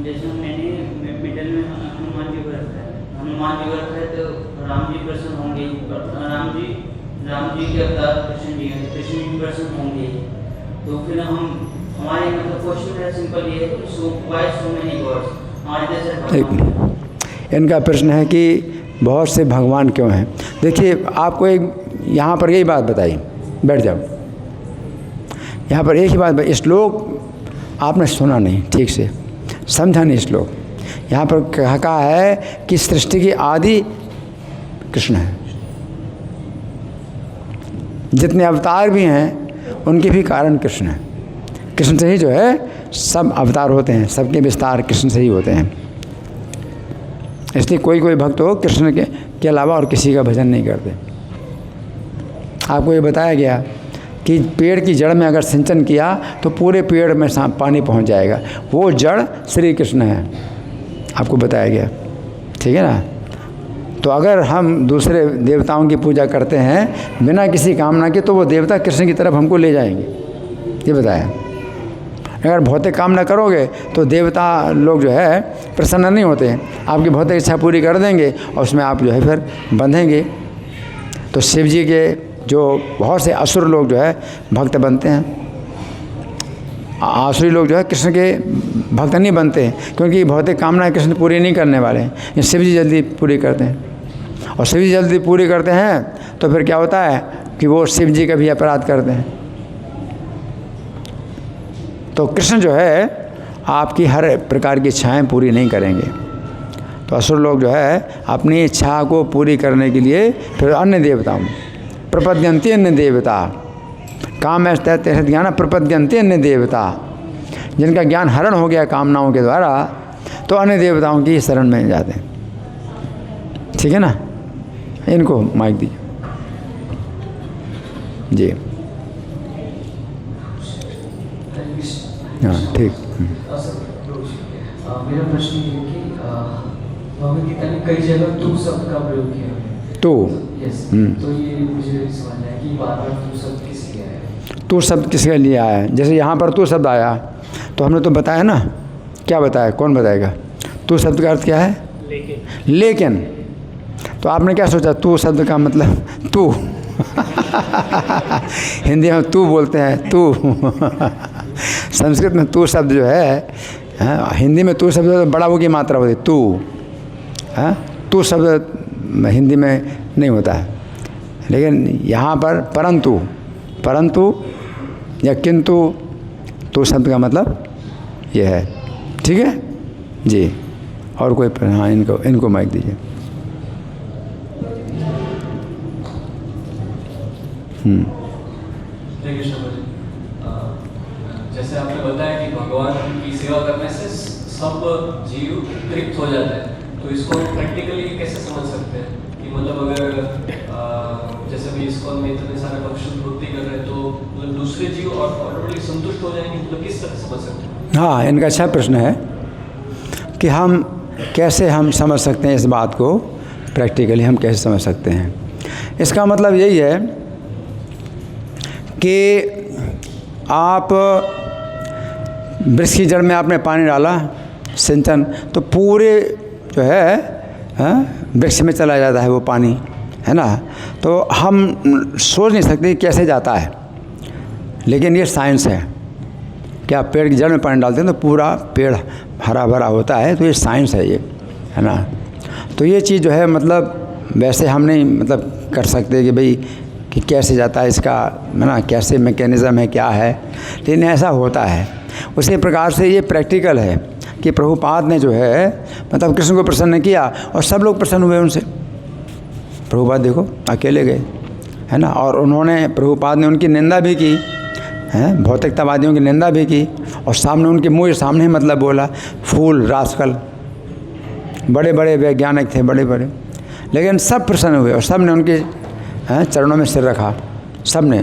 जैसे मैंने मिडल में हनुमान हनुमान जी व्रत है तो राम जी प्रसन्न होंगे, राम जी के अवतार कृष्ण जी हैं, कृष्ण जी प्रसन्न होंगे। तो फिर हमारे मतलब क्वेश्चन है सिंपल ये है, so why so many God's, हमारे जैसे भगवान। इनका प्रश्न है कि बहुत से भगवान क्यों हैं। देखिए आपको एक यहाँ पर यही बात बताई, बैठ जाओ। यहाँ पर एक ही बात, श्लोक आपने सुना नहीं ठीक से, समझा नहीं श्लोक। यहाँ पर कहा है कि सृष्टि की आदि कृष्ण है, जितने अवतार भी हैं उनके भी कारण कृष्ण है। कृष्ण से ही जो है सब अवतार होते हैं, सबके विस्तार कृष्ण से ही होते हैं। इसलिए कोई कोई भक्त हो कृष्ण के अलावा और किसी का भजन नहीं करते। आपको ये बताया गया कि पेड़ की जड़ में अगर सिंचन किया तो पूरे पेड़ में पानी पहुंच जाएगा, वो जड़ श्री कृष्ण है, आपको बताया गया, ठीक है ना। तो अगर हम दूसरे देवताओं की पूजा करते हैं बिना किसी कामना के, तो वो देवता कृष्ण की तरफ हमको ले जाएंगे, ये बताया। अगर भौतिक कामना करोगे तो देवता लोग जो है प्रसन्न नहीं होते हैं, आपकी भौतिक इच्छा पूरी कर देंगे और उसमें आप जो है फिर बंधेंगे। तो शिव जी के जो बहुत से असुर लोग जो है भक्त बनते हैं, आसुरी लोग जो है कृष्ण के भक्त नहीं बनते हैं, क्योंकि भौतिक कामनाएं कृष्ण पूरी नहीं करने वाले हैं, ये शिव जी जल्दी पूरी करते हैं। और शिव जी जल्दी पूरी करते हैं तो फिर क्या होता है कि वो शिव जी का भी अपराध करते हैं। तो कृष्ण जो है आपकी हर प्रकार की इच्छाएं पूरी नहीं करेंगे। तो असुर लोग जो है अपनी इच्छा को पूरी करने के लिए फिर अन्य देवताओं प्रपद्यन्ते अन्य देवता, काम ऐसा तहत ज्ञान प्रपद्यन्ते अन्य देवता, जिनका ज्ञान हरण हो गया कामनाओं के द्वारा, तो अन्य देवताओं की शरण में जाते हैं, ठीक है ना। इनको माइक दीजिए जी। हाँ ठीक। मेरा प्रश्न ये है कि भगवद गीता ने कई जगह तू शब्द का प्रयोग किया है। तो यस, तो ये मुझे समझना है कि बार बार तू शब्द किस लिए आया, तू शब्द किसके लिए आया है। जैसे यहाँ पर तू शब्द आया तो हमने तो बताया ना, क्या बताया, कौन बताएगा। तू शब्द का अर्थ क्या है, लेकिन। तो आपने क्या सोचा, तू शब्द का मतलब तू हिंदी में तू बोलते हैं, तू संस्कृत में तू शब्द जो है, हिंदी में तू शब्द बड़ा वो की मात्रा होती है, तू। तू शब्द हिंदी में नहीं होता है, लेकिन यहाँ पर परंतु या किंतु, तू शब्द का मतलब ये है, ठीक है जी। और कोई, हाँ इनको माइक दीजिए। जैसे आपने बताया कि भगवान की सेवा करने से सब जीव तृप्त हो जाते हैं, तो इसको प्रैक्टिकली कैसे समझ सकते हैं कि मतलब अगर जैसे भी इसको में इतने सारे पक्षी भक्ति कर रहे हैं तो मतलब दूसरे जीव और ऑटोमेटिकली संतुष्ट हो जाएंगे, मतलब किस तरह समझ सकते हैं। हाँ, इनका अच्छा प्रश्न है कि हम कैसे समझ सकते हैं इस बात को, प्रैक्टिकली हम कैसे समझ सकते हैं। इसका मतलब यही है कि आप वृक्ष की जड़ में आपने पानी डाला सिंचन, तो पूरे जो है वृक्ष में चला जाता है वो पानी, है ना। तो हम सोच नहीं सकते कैसे जाता है, लेकिन ये साइंस है कि आप पेड़ की जड़ में पानी डालते हैं तो पूरा पेड़ हरा भरा होता है, तो ये साइंस है, ये है ना। तो ये चीज़ जो है मतलब वैसे हम नहीं मतलब कर सकते कि भाई कि कैसे जाता है इसका, है ना, कैसे मैकेनिज़्म है, क्या है, लेकिन ऐसा होता है। उसी प्रकार से ये प्रैक्टिकल है कि प्रभुपाद ने जो है मतलब कृष्ण को प्रसन्न किया और सब लोग प्रसन्न हुए उनसे। प्रभुपाद देखो अकेले गए, है ना, और उन्होंने, प्रभुपाद ने उनकी निंदा भी की, हैं, भौतिकतावादियों की निंदा भी की, और सामने उनके मुँह सामने ही मतलब बोला, फूल रास्कल, बड़े बड़े वैज्ञानिक थे, बड़े बड़े, लेकिन सब प्रसन्न हुए और सब ने उनके चरणों में सिर रखा, सब ने,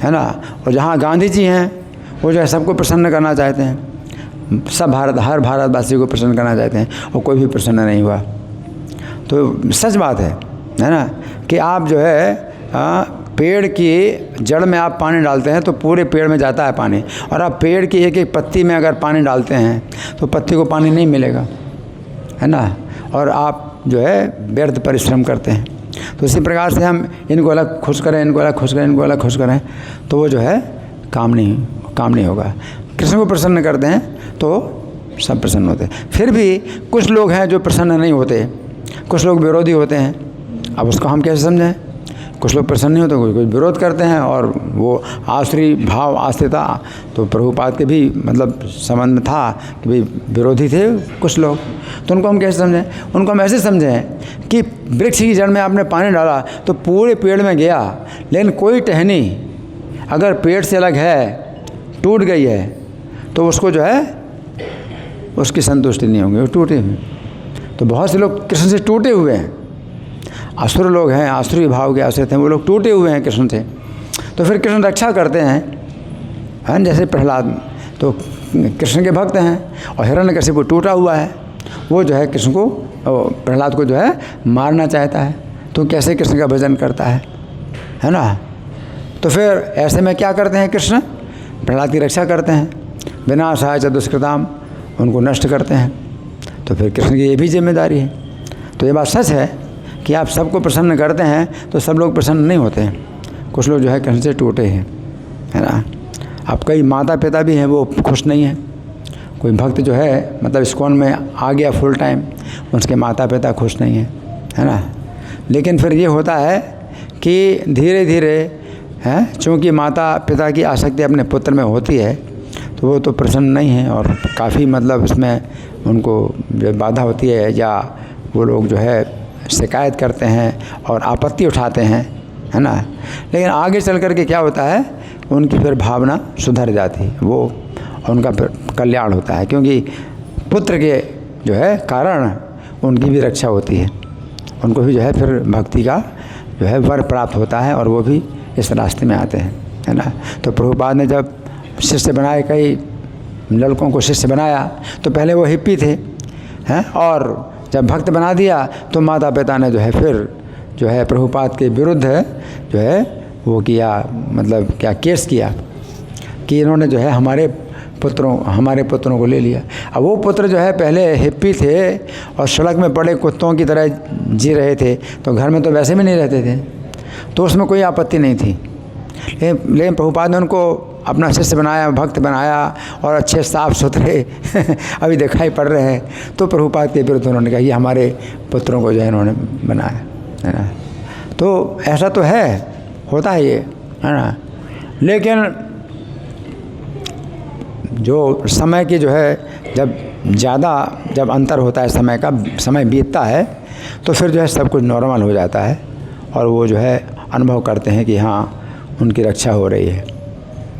है ना। और जहाँ गांधी जी हैं वो जो है सबको प्रसन्न करना चाहते हैं, सब हर भारतवासी को प्रसन्न करना चाहते हैं, और कोई भी प्रसन्न नहीं हुआ। तो सच बात है ना, कि आप जो है पेड़ की जड़ में आप पानी डालते हैं तो पूरे पेड़ में जाता है पानी, और आप पेड़ की एक एक पत्ती में अगर पानी डालते हैं तो पत्ती को पानी नहीं मिलेगा, है ना, और आप जो है व्यर्थ परिश्रम करते हैं। तो इसी प्रकार से हम इनको अलग खुश करें, इनको अलग खुश करें, इनको अलग खुश करें, तो वो जो है काम नहीं होगा। कृष्ण को प्रसन्न करते हैं तो सब प्रसन्न होते हैं। फिर भी कुछ लोग हैं जो प्रसन्न नहीं होते, कुछ लोग विरोधी होते हैं। अब उसको हम कैसे समझें? कुछ लोग प्रसन्न नहीं होते, कुछ विरोध करते हैं, और वो आसुरी भाव आस्थिता तो प्रभुपाद के भी मतलब संबंध में था कि भाई विरोधी थे कुछ लोग। तो उनको हम कैसे समझें? उनको हम ऐसे समझें कि वृक्ष की जड़ में आपने पानी डाला तो पूरे पेड़ में गया, लेकिन कोई टहनी अगर पेड़ से अलग है, टूट गई है, तो उसको जो है उसकी संतुष्टि नहीं होगी, वो टूटे हुए। तो बहुत से लोग कृष्ण से टूटे हुए हैं, असुर लोग हैं, आसुरी भाव के आश्रित हैं, वो लोग टूटे हुए हैं कृष्ण से। तो फिर कृष्ण रक्षा करते हैं, जैसे प्रहलाद तो कृष्ण के भक्त हैं, और हिरण्यकशिपु टूटा हुआ है, वो जो है कृष्ण को, प्रहलाद को जो है मारना चाहता है। तो कैसे कृष्ण का भजन करता है ना। तो फिर ऐसे में क्या करते हैं कृष्ण? प्रहलाद की रक्षा करते हैं, विनाशाय च दुष्कृताम, उनको नष्ट करते हैं। तो फिर कृष्ण की ये भी जिम्मेदारी है। तो ये बात सच है कि आप सबको प्रसन्न करते हैं तो सब लोग प्रसन्न नहीं होते हैं, कुछ लोग जो है कृष्ण से टूटे हैं, है ना। अब कई माता पिता भी हैं वो खुश नहीं हैं, कोई भक्त जो है मतलब इस्कॉन में आ गया फुल टाइम, उसके माता पिता खुश नहीं हैं, है ना। लेकिन फिर ये होता है कि धीरे धीरे है, चूँकि माता पिता की आसक्ति अपने पुत्र में होती है, तो वो तो प्रसन्न नहीं है, और काफ़ी मतलब इसमें उनको जो बाधा होती है, या वो लोग जो है शिकायत करते हैं और आपत्ति उठाते हैं, है ना। लेकिन आगे चल कर के क्या होता है, उनकी फिर भावना सुधर जाती है, वो उनका फिर कल्याण होता है, क्योंकि पुत्र के जो है कारण उनकी भी रक्षा होती है, उनको भी जो है फिर भक्ति का जो है वर प्राप्त होता है, और वो भी इस रास्ते में आते हैं, है ना। तो प्रभुपाद ने जब शिष्य बनाए, कई लड़कों को शिष्य बनाया, तो पहले वो हिप्पी थे, हैं, और जब भक्त बना दिया तो माता पिता ने जो है फिर जो है प्रभुपाद के विरुद्ध जो है वो किया, मतलब क्या केस किया कि इन्होंने जो है हमारे पुत्रों को ले लिया। अब वो पुत्र जो है पहले हिप्पी थे और सड़क में पड़े कुत्तों की तरह जी रहे थे, तो घर में तो वैसे भी नहीं रहते थे, तो उसमें कोई आपत्ति नहीं थी। लेकिन प्रभुपाद ने उनको अपना शिष्य बनाया, भक्त बनाया, और अच्छे साफ सुथरे अभी दिखाई पड़ रहे हैं, तो प्रभुपाद के विरुद्ध उन्होंने कहा ये हमारे पुत्रों को जो है इन्होंने बनाया, है ना। तो ऐसा तो है, होता है ये, है ना। लेकिन जो समय की जो है जब अंतर होता है, समय बीतता है, तो फिर जो है सब कुछ नॉर्मल हो जाता है, और वो जो है अनुभव करते हैं कि हाँ उनकी रक्षा हो रही है,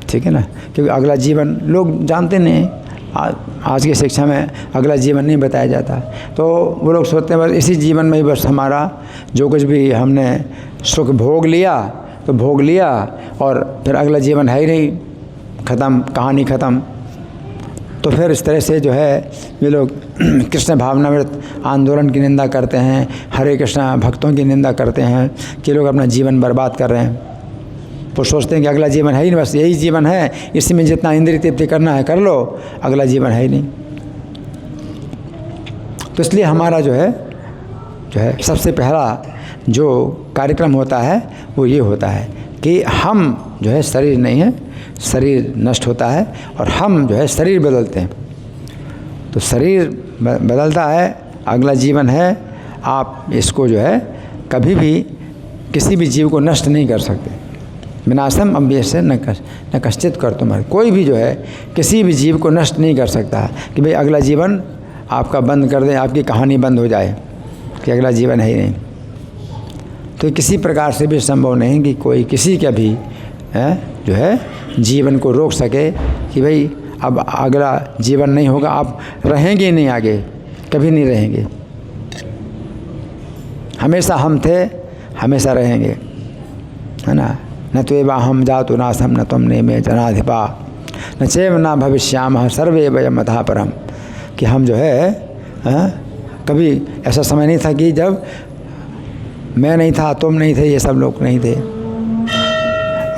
ठीक है ना। क्योंकि अगला जीवन लोग जानते नहीं, आज की शिक्षा में अगला जीवन नहीं बताया जाता, तो वो लोग सोचते हैं बस इसी जीवन में ही बस हमारा जो कुछ भी हमने सुख भोग लिया तो भोग लिया, और फिर अगला जीवन है ही नहीं, ख़त्म, कहानी ख़त्म। तो फिर इस तरह से जो है ये लोग कृष्ण भावनामृत आंदोलन की निंदा करते हैं, हरे कृष्णा भक्तों की निंदा करते हैं कि लोग अपना जीवन बर्बाद कर रहे हैं। वो सोचते हैं कि अगला जीवन है ही नहीं, बस यही जीवन है, इसी में जितना इंद्रिय तृप्ति करना है कर लो, अगला जीवन है ही नहीं। तो इसलिए हमारा जो है सबसे पहला जो कार्यक्रम होता है वो ये होता है कि हम जो है शरीर नहीं है, शरीर नष्ट होता है, और हम जो है शरीर बदलते हैं। तो शरीर बदलता है, अगला जीवन है, आप इसको जो है कभी भी किसी भी जीव को नष्ट नहीं कर सकते। विनाशम अव्यस्य न कश्चित कर तुम्हारे, कोई भी जो है किसी भी जीव को नष्ट नहीं कर सकता कि भाई अगला जीवन आपका बंद कर दे, आपकी कहानी बंद हो जाए कि अगला जीवन है ही नहीं। तो किसी प्रकार से भी संभव नहीं कि कोई किसी का भी जो है जीवन को रोक सके कि भाई अब अगला जीवन नहीं होगा, आप रहेंगे ही नहीं, आगे कभी नहीं रहेंगे। हमेशा हम थे, हमेशा रहेंगे, है ना। न त्वेवा हम जातु नासम न तुम ने में जनाधिपा न चैव न भविष्यामः सर्वे वयम् अतः परम, कि हम जो है कभी ऐसा समय नहीं था कि जब मैं नहीं था, तुम नहीं थे, ये सब लोग नहीं थे,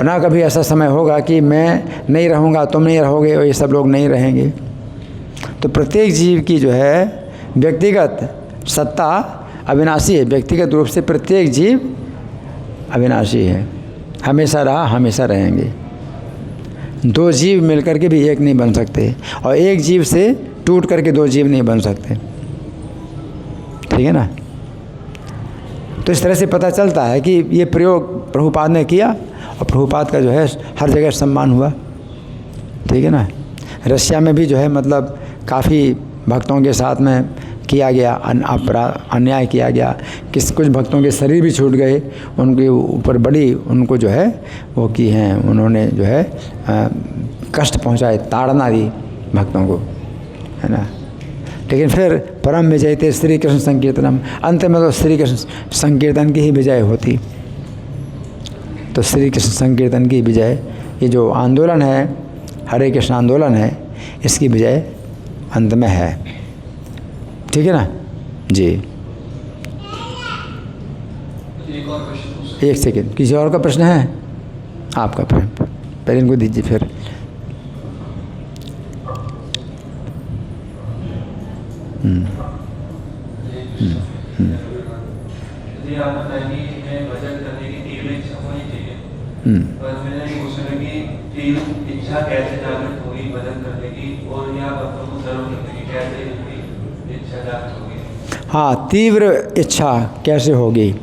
ना कभी ऐसा समय होगा कि मैं नहीं रहूँगा, तुम नहीं रहोगे और ये सब लोग नहीं रहेंगे। तो प्रत्येक जीव की जो है व्यक्तिगत सत्ता अविनाशी है, व्यक्तिगत रूप से प्रत्येक जीव अविनाशी है, हमेशा रहा, हमेशा रहेंगे। दो जीव मिलकर के भी एक नहीं बन सकते, और एक जीव से टूट करके दो जीव नहीं बन सकते, ठीक है ना। तो इस तरह से पता चलता है कि ये प्रयोग प्रभुपाद ने किया, और प्रभुपाद का जो है हर जगह सम्मान हुआ, ठीक है ना। रशिया में भी जो है मतलब काफ़ी भक्तों के साथ में किया गया अन्याय किया गया, कुछ भक्तों के शरीर भी छूट गए, उनके ऊपर बड़ी उनको जो है वो की हैं, उन्होंने जो है कष्ट पहुंचाए, ताड़ना दी भक्तों को, है ना। लेकिन फिर परम विजय थे श्री कृष्ण संकीर्तनम, अंत में तो श्री कृष्ण संकीर्तन की ही विजय होती। तो श्री कृष्ण संकीर्तन की विजय, ये जो आंदोलन है, हरे कृष्ण आंदोलन है, इसकी विजय अंत में है, ठीक है ना जी। एक और क्वेश्चन, एक सेकेंड, किसी और का प्रश्न है? आपका प्रश्न पहले इनको दीजिए फिर। यदि आप बताएं कि मैं भजन करने की तीव्र इच्छा होनी चाहिए, पर मैंने ये पूछा कि तीव्र इच्छा कैसे जागृत होगी भजन करने की, और या भक्तों को सर्व करने की कैसे इच्छा जागृत होगी? हाँ, तीव्र इच्छा कैसे होगी?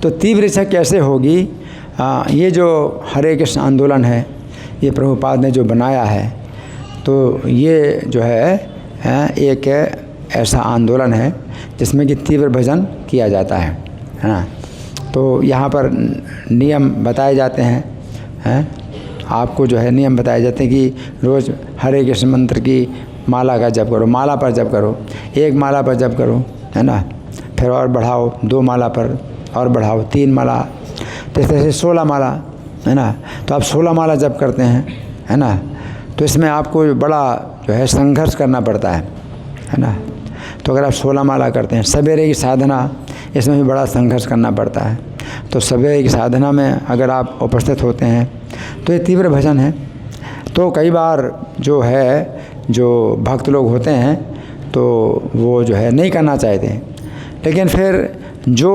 तो तीव्र इच्छा कैसे होगी? ये जो हरे कृष्ण आंदोलन है, ये प्रभुपाद ने जो बनाया है, तो ये जो है एक ऐसा आंदोलन है जिसमें कि तीव्र भजन किया जाता है ना। तो यहाँ पर नियम बताए जाते हैं, आपको जो है नियम बताए जाते हैं कि रोज़ हरे कृष्ण मंत्र की माला का जप करो, माला पर जप करो, एक माला पर जप करो, है ना। फिर और बढ़ाओ, 2 माला पर और बढ़ाओ, 3 माला, तो इस तरह से 16 माला, है ना। तो आप 16 माला जप करते हैं, है ना। तो इसमें आपको बड़ा जो है संघर्ष करना पड़ता है ना। तो अगर आप 16 माला करते हैं, सवेरे की साधना, इसमें भी बड़ा संघर्ष करना पड़ता है। तो सवेरे की साधना में अगर आप उपस्थित होते हैं तो ये तीव्र भजन है। तो कई बार जो है, जो भक्त लोग होते हैं तो वो जो है नहीं करना चाहते, लेकिन फिर जो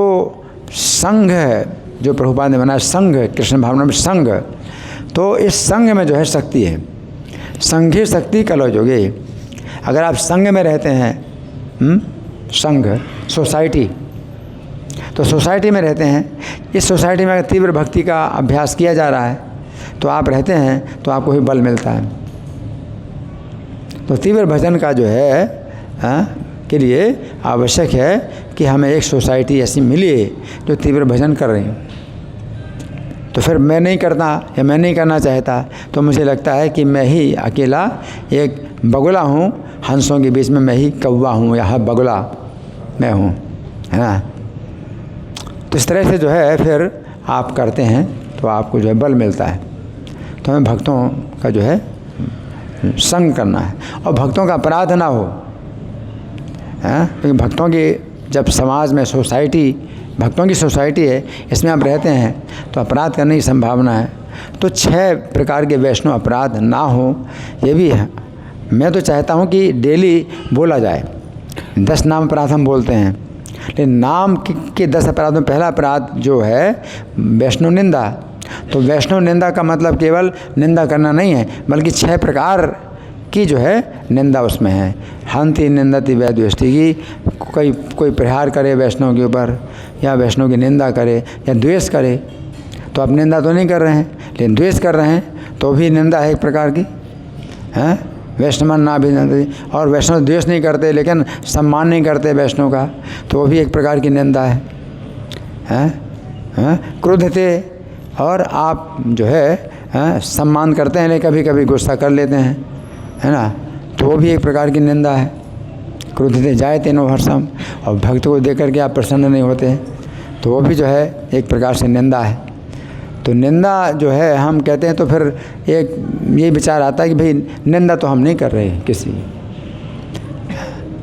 संघ है, जो प्रभुपाद ने बनाया संघ, कृष्ण भावना में संघ, तो इस संघ में जो है शक्ति है, संघी शक्ति कलौजोगे। अगर आप संघ में रहते हैं, संघ सोसाइटी, तो सोसाइटी में रहते हैं, इस सोसाइटी में अगर तीव्र भक्ति का अभ्यास किया जा रहा है तो आप रहते हैं, तो आपको भी बल मिलता है। तो तीव्र भजन का जो है के लिए आवश्यक है कि हमें एक सोसाइटी ऐसी मिले जो तीव्र भजन कर रही हो। तो फिर मैं नहीं करता या मैं नहीं करना चाहता, तो मुझे लगता है कि मैं ही अकेला एक बगुला हूँ, हंसों के बीच में मैं ही कौवा हूँ, या बगुला मैं हूँ, है ना। तो इस तरह से जो है फिर आप करते हैं तो आपको जो है बल मिलता है। तो हमें भक्तों का जो है संग करना है, और भक्तों का अपराध ना हो, क्योंकि भक्तों की जब समाज में सोसाइटी, भक्तों की सोसाइटी है, इसमें आप रहते हैं तो अपराध करने की संभावना है। तो 6 प्रकार के वैष्णव अपराध ना हो, ये भी है। मैं तो चाहता हूँ कि डेली बोला जाए, 10 नाम अपराध हम बोलते हैं, लेकिन नाम के 10 अपराध में पहला अपराध जो है वैष्णव निंदा। तो वैष्णव निंदा का मतलब केवल निंदा करना नहीं है, बल्कि 6 प्रकार की जो है निंदा उसमें है। हंति निंदति वैद्वेष्टि की, कोई प्रहार करे वैष्णव के ऊपर, या वैष्णव की निंदा करे, या द्वेष करे, तो आप निंदा तो नहीं कर रहे हैं, लेकिन द्वेष कर रहे हैं, तो भी निंदा है एक प्रकार की, हैं। वैष्णव ना भी निंदा, और वैष्णव द्वेष नहीं करते लेकिन सम्मान नहीं करते वैष्णव का, तो वो भी एक प्रकार की निंदा है, हैं। क्रोध थे, और आप जो है सम्मान करते हैं लेकिन कभी कभी गुस्सा कर लेते हैं, है ना, तो वो भी एक प्रकार की निंदा है। क्रोधिते जायते नो हर्षम, और भक्त को देख करके आप प्रसन्न नहीं होते, तो वो भी जो है एक प्रकार से निंदा है। तो निंदा जो है हम कहते हैं, तो फिर एक ये विचार आता है कि भाई निंदा तो हम नहीं कर रहे किसी,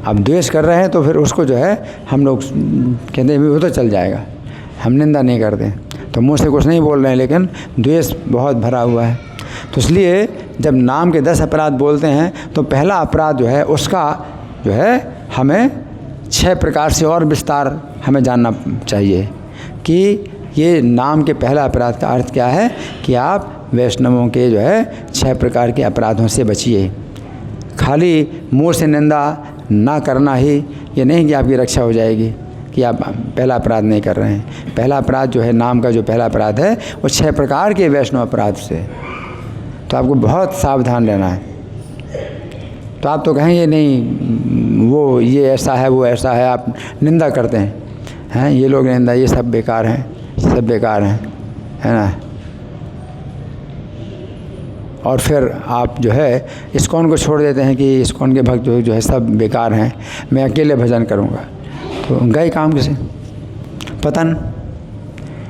अब द्वेष कर रहे हैं तो फिर उसको जो है हम लोग कहते हैं वो तो चल जाएगा, हम निंदा नहीं करते, तो मुँह से कुछ नहीं बोल रहे हैं लेकिन द्वेष बहुत भरा हुआ है। तो इसलिए जब नाम के 10 अपराध बोलते हैं तो पहला अपराध जो है उसका जो है हमें 6 प्रकार से और विस्तार हमें जानना चाहिए कि ये नाम के पहला अपराध का अर्थ क्या है कि आप वैष्णवों के जो है 6 प्रकार के अपराधों से बचिए। खाली मुँह से निंदा ना करना ही ये नहीं कि आपकी रक्षा हो जाएगी कि आप पहला अपराध नहीं कर रहे हैं। पहला अपराध जो है, नाम का जो पहला अपराध है, वो 6 प्रकार के वैष्णव अपराध से, तो आपको बहुत सावधान रहना है। तो आप तो कहेंगे नहीं वो ये ऐसा है वो ऐसा है, आप निंदा करते हैं ये लोग निंदा, ये सब बेकार हैं, सब बेकार हैं, है ना। और फिर आप जो है इस्कॉन को छोड़ देते हैं कि इस्कॉन के भक्त जो है सब बेकार हैं, मैं अकेले भजन करूँगा, तो गए काम कैसे? पतन,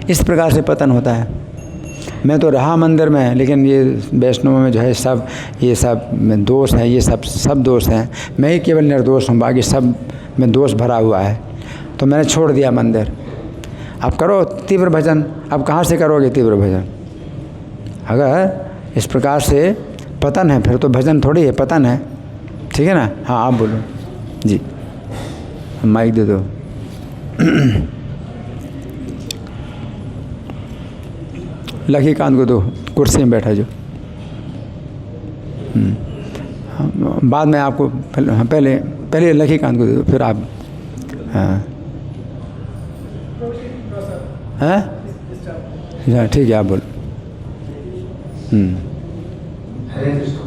इस प्रकार से पतन होता है। मैं तो रहा मंदिर में, लेकिन ये वैष्णव में जो है सब ये सब दोष हैं, ये सब दोष हैं, मैं ही केवल निर्दोष हूँ, बाकी सब में दोष भरा हुआ है, तो मैंने छोड़ दिया मंदिर। अब करो तीव्र भजन, अब कहाँ से करोगे तीव्र भजन? अगर इस प्रकार से पतन है, फिर तो भजन थोड़ी है, पतन है। ठीक है ना? हाँ आप बोलो जी, माइक दे दो। लखीकांत को दो, कुर्सी में बैठा जो। बाद में आपको पहले लखीकांत को दे दो, फिर आप। हाँ हाँ ठीक है, आप बोलो। हरे कृष्ण।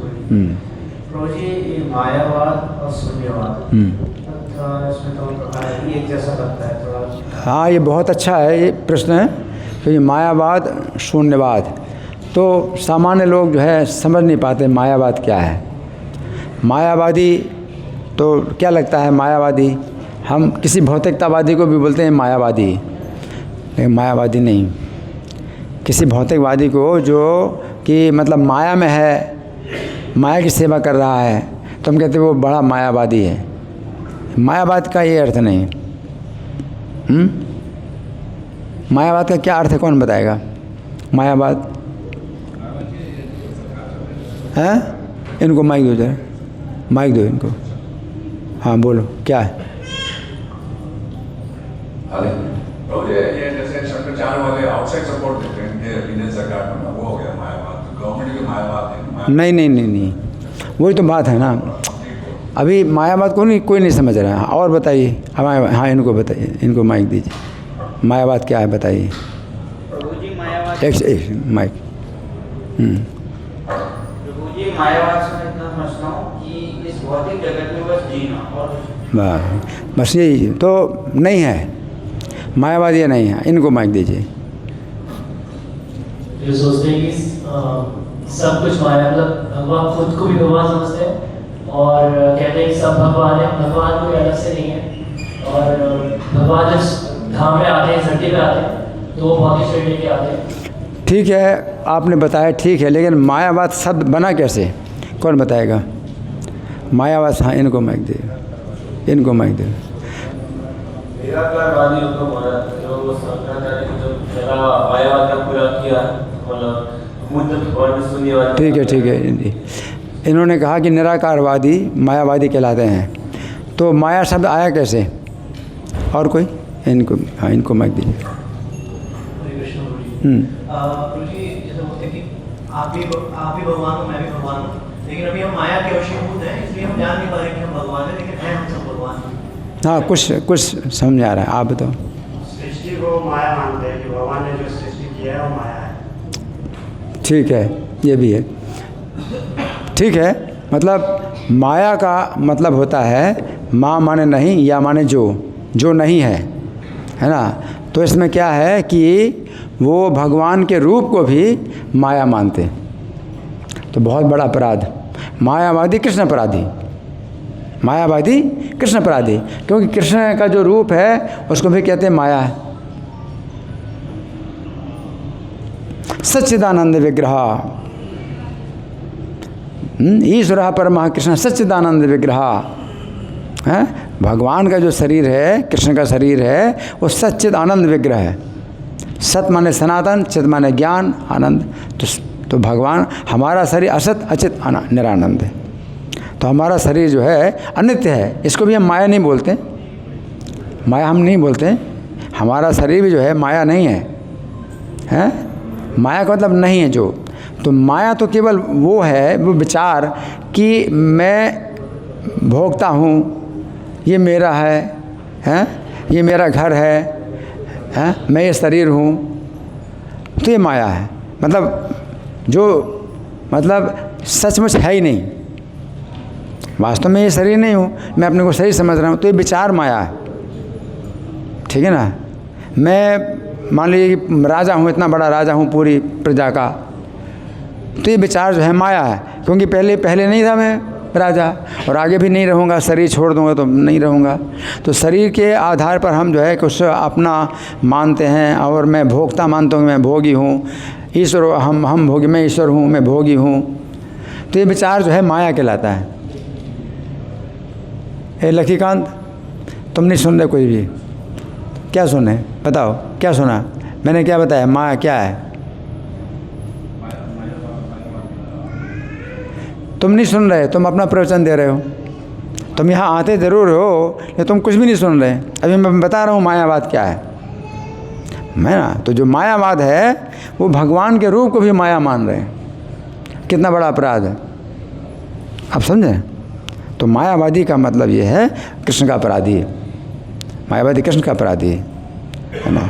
प्रभु जी, ये मायावाद और शून्यवाद इसमें तो प्रकार एक जैसा लगता है थोड़ा। हाँ, ये बहुत अच्छा है ये प्रश्न है, तो ये मायावाद शून्यवाद, तो सामान्य लोग जो है समझ नहीं पाते मायावाद क्या है। मायावादी तो क्या लगता है, मायावादी हम किसी भौतिकतावादी को भी बोलते हैं मायावादी, लेकिन मायावादी नहीं। किसी भौतिकवादी को जो कि मतलब माया में है, माया की सेवा कर रहा है, तो हम कहते हैं वो बड़ा मायावादी है। मायावाद का ये अर्थ नहीं। मायावाद का क्या अर्थ है, कौन बताएगा? मायावाद है? इनको माइक दो जरा, माइक दो इनको। हाँ बोलो, क्या है? ये जैसे शंकराचार्य वाले आउटसाइड सपोर्ट देते हैं कि इंडियन सरकार में, वो हो गया मायावाद, गवर्नमेंट की मायावाद है। नहीं, वही तो बात है ना। अभी मायावाद को नहीं, कोई नहीं समझ रहा है। और बताइए, हाँ इनको बताइए, इनको माइक दीजिए। मायावाद क्या है बताइए? प्रभु जी मायावाद, एक माइक। प्रभु जी मायावाद से मैं इतना समझता हूँ कि इस भौतिक जगत में बस जीना और बस यही तो नहीं है, मायावाद ये नहीं है। इनको माइक दीजिए। जो सोचते हैं कि सब कुछ माया, मतलब भगवान खुद को भी भगवान समझते हैं और कहते हैं कि सब भगवान है, भगवान कोई अलग से नहीं है। और भगवान जब धाम में आते हैं, धरती पे आते हैं, तो वो भौतिक शरीर लेके आते हैं। ठीक है, आपने बताया ठीक है, लेकिन मायावाद शब्द बना कैसे, कौन बताएगा? मायावाद, हाँ इनको माइक दे, इनको माइक दे। निराकारवादियों को जो शंकराचार्य ने जो मायावाद का पूरा किया, मतलब शून्यवाद। ठीक है। इन्होंने कहा कि निराकारवादी मायावादी कहलाते हैं, तो माया शब्द आया कैसे? और कोई? इनको, हाँ इनको माइक दीजिए। प्रभु जी, जैसे बोलते हैं कि आप भी भगवान हो, मैं भी भगवान हूँ, लेकिन अभी हम माया के वशीभूत हैं, इसलिए हम जान नहीं पा रहे कि हम भगवान हैं, लेकिन हैं हम सब भगवान। हाँ, कुछ समझ आ रहा है, आप बताओ। सृष्टि को माया मानते हैं कि भगवान ने जो सृष्टि किया है वो माया है। ठीक है, ये भी है। ठीक है, मतलब माया का मतलब होता है माँ माने नहीं, या माने जो नहीं है ना। तो इसमें क्या है कि वो भगवान के रूप को भी माया मानते, तो बहुत बड़ा अपराध। मायावादी कृष्ण अपराधी, मायावादी कृष्ण अपराधी, क्योंकि कृष्ण का जो रूप है उसको भी कहते हैं माया है। सच्चिदानंद विग्रह, ईश्वर परमः कृष्ण सच्चिदानंद विग्रह है। भगवान का जो शरीर है, कृष्ण का शरीर है, वो सच्चिद आनंद विग्रह है। सत माने सनातन, चित माने ज्ञान, आनंद। तो भगवान, हमारा शरीर असत अचित निरानंद है। तो हमारा शरीर जो है अनित्य है, इसको भी हम माया नहीं बोलते, माया हम नहीं बोलते, हमारा शरीर भी जो है माया नहीं है, हैं? माया का मतलब नहीं है जो। तो माया तो केवल वो है, वो विचार कि मैं भोगता हूँ, ये मेरा है, हैं? ये मेरा घर है, हैं? मैं ये शरीर हूँ, तो ये माया है। मतलब जो मतलब सचमुच है ही नहीं, वास्तव में ये शरीर नहीं हूँ, मैं अपने को शरीर समझ रहा हूँ, तो ये विचार माया है। ठीक है ना? मैं मान लीजिए कि राजा हूँ, इतना बड़ा राजा हूँ पूरी प्रजा का, तो ये विचार जो है माया है, क्योंकि पहले नहीं था मैं राजा, और आगे भी नहीं रहूँगा, शरीर छोड़ दूँगा तो नहीं रहूँगा। तो शरीर के आधार पर हम जो है कुछ अपना मानते हैं, और मैं भोक्ता मानता हूँ, मैं भोगी हूँ, ईश्वर हम भोगी, मैं ईश्वर हूँ, मैं भोगी हूँ। तो ये विचार जो है माया कहलाता है। ए लक्ष्मीकांत, तुम नहीं सुन रहे कोई भी? क्या सुने? बताओ क्या सुना? मैंने क्या बताया? माया क्या है? तुम नहीं सुन रहे, तुम अपना प्रवचन दे रहे हो। तुम यहाँ आते ज़रूर हो, लेकिन तुम कुछ भी नहीं सुन रहे। अभी मैं बता रहा हूँ मायावाद क्या है। मैं ना, तो जो मायावाद है वो भगवान के रूप को भी माया मान रहे हैं। कितना बड़ा अपराध है, आप समझें? तो मायावादी का मतलब ये है कृष्ण का अपराधी है। मायावादी कृष्ण का अपराधी है ना?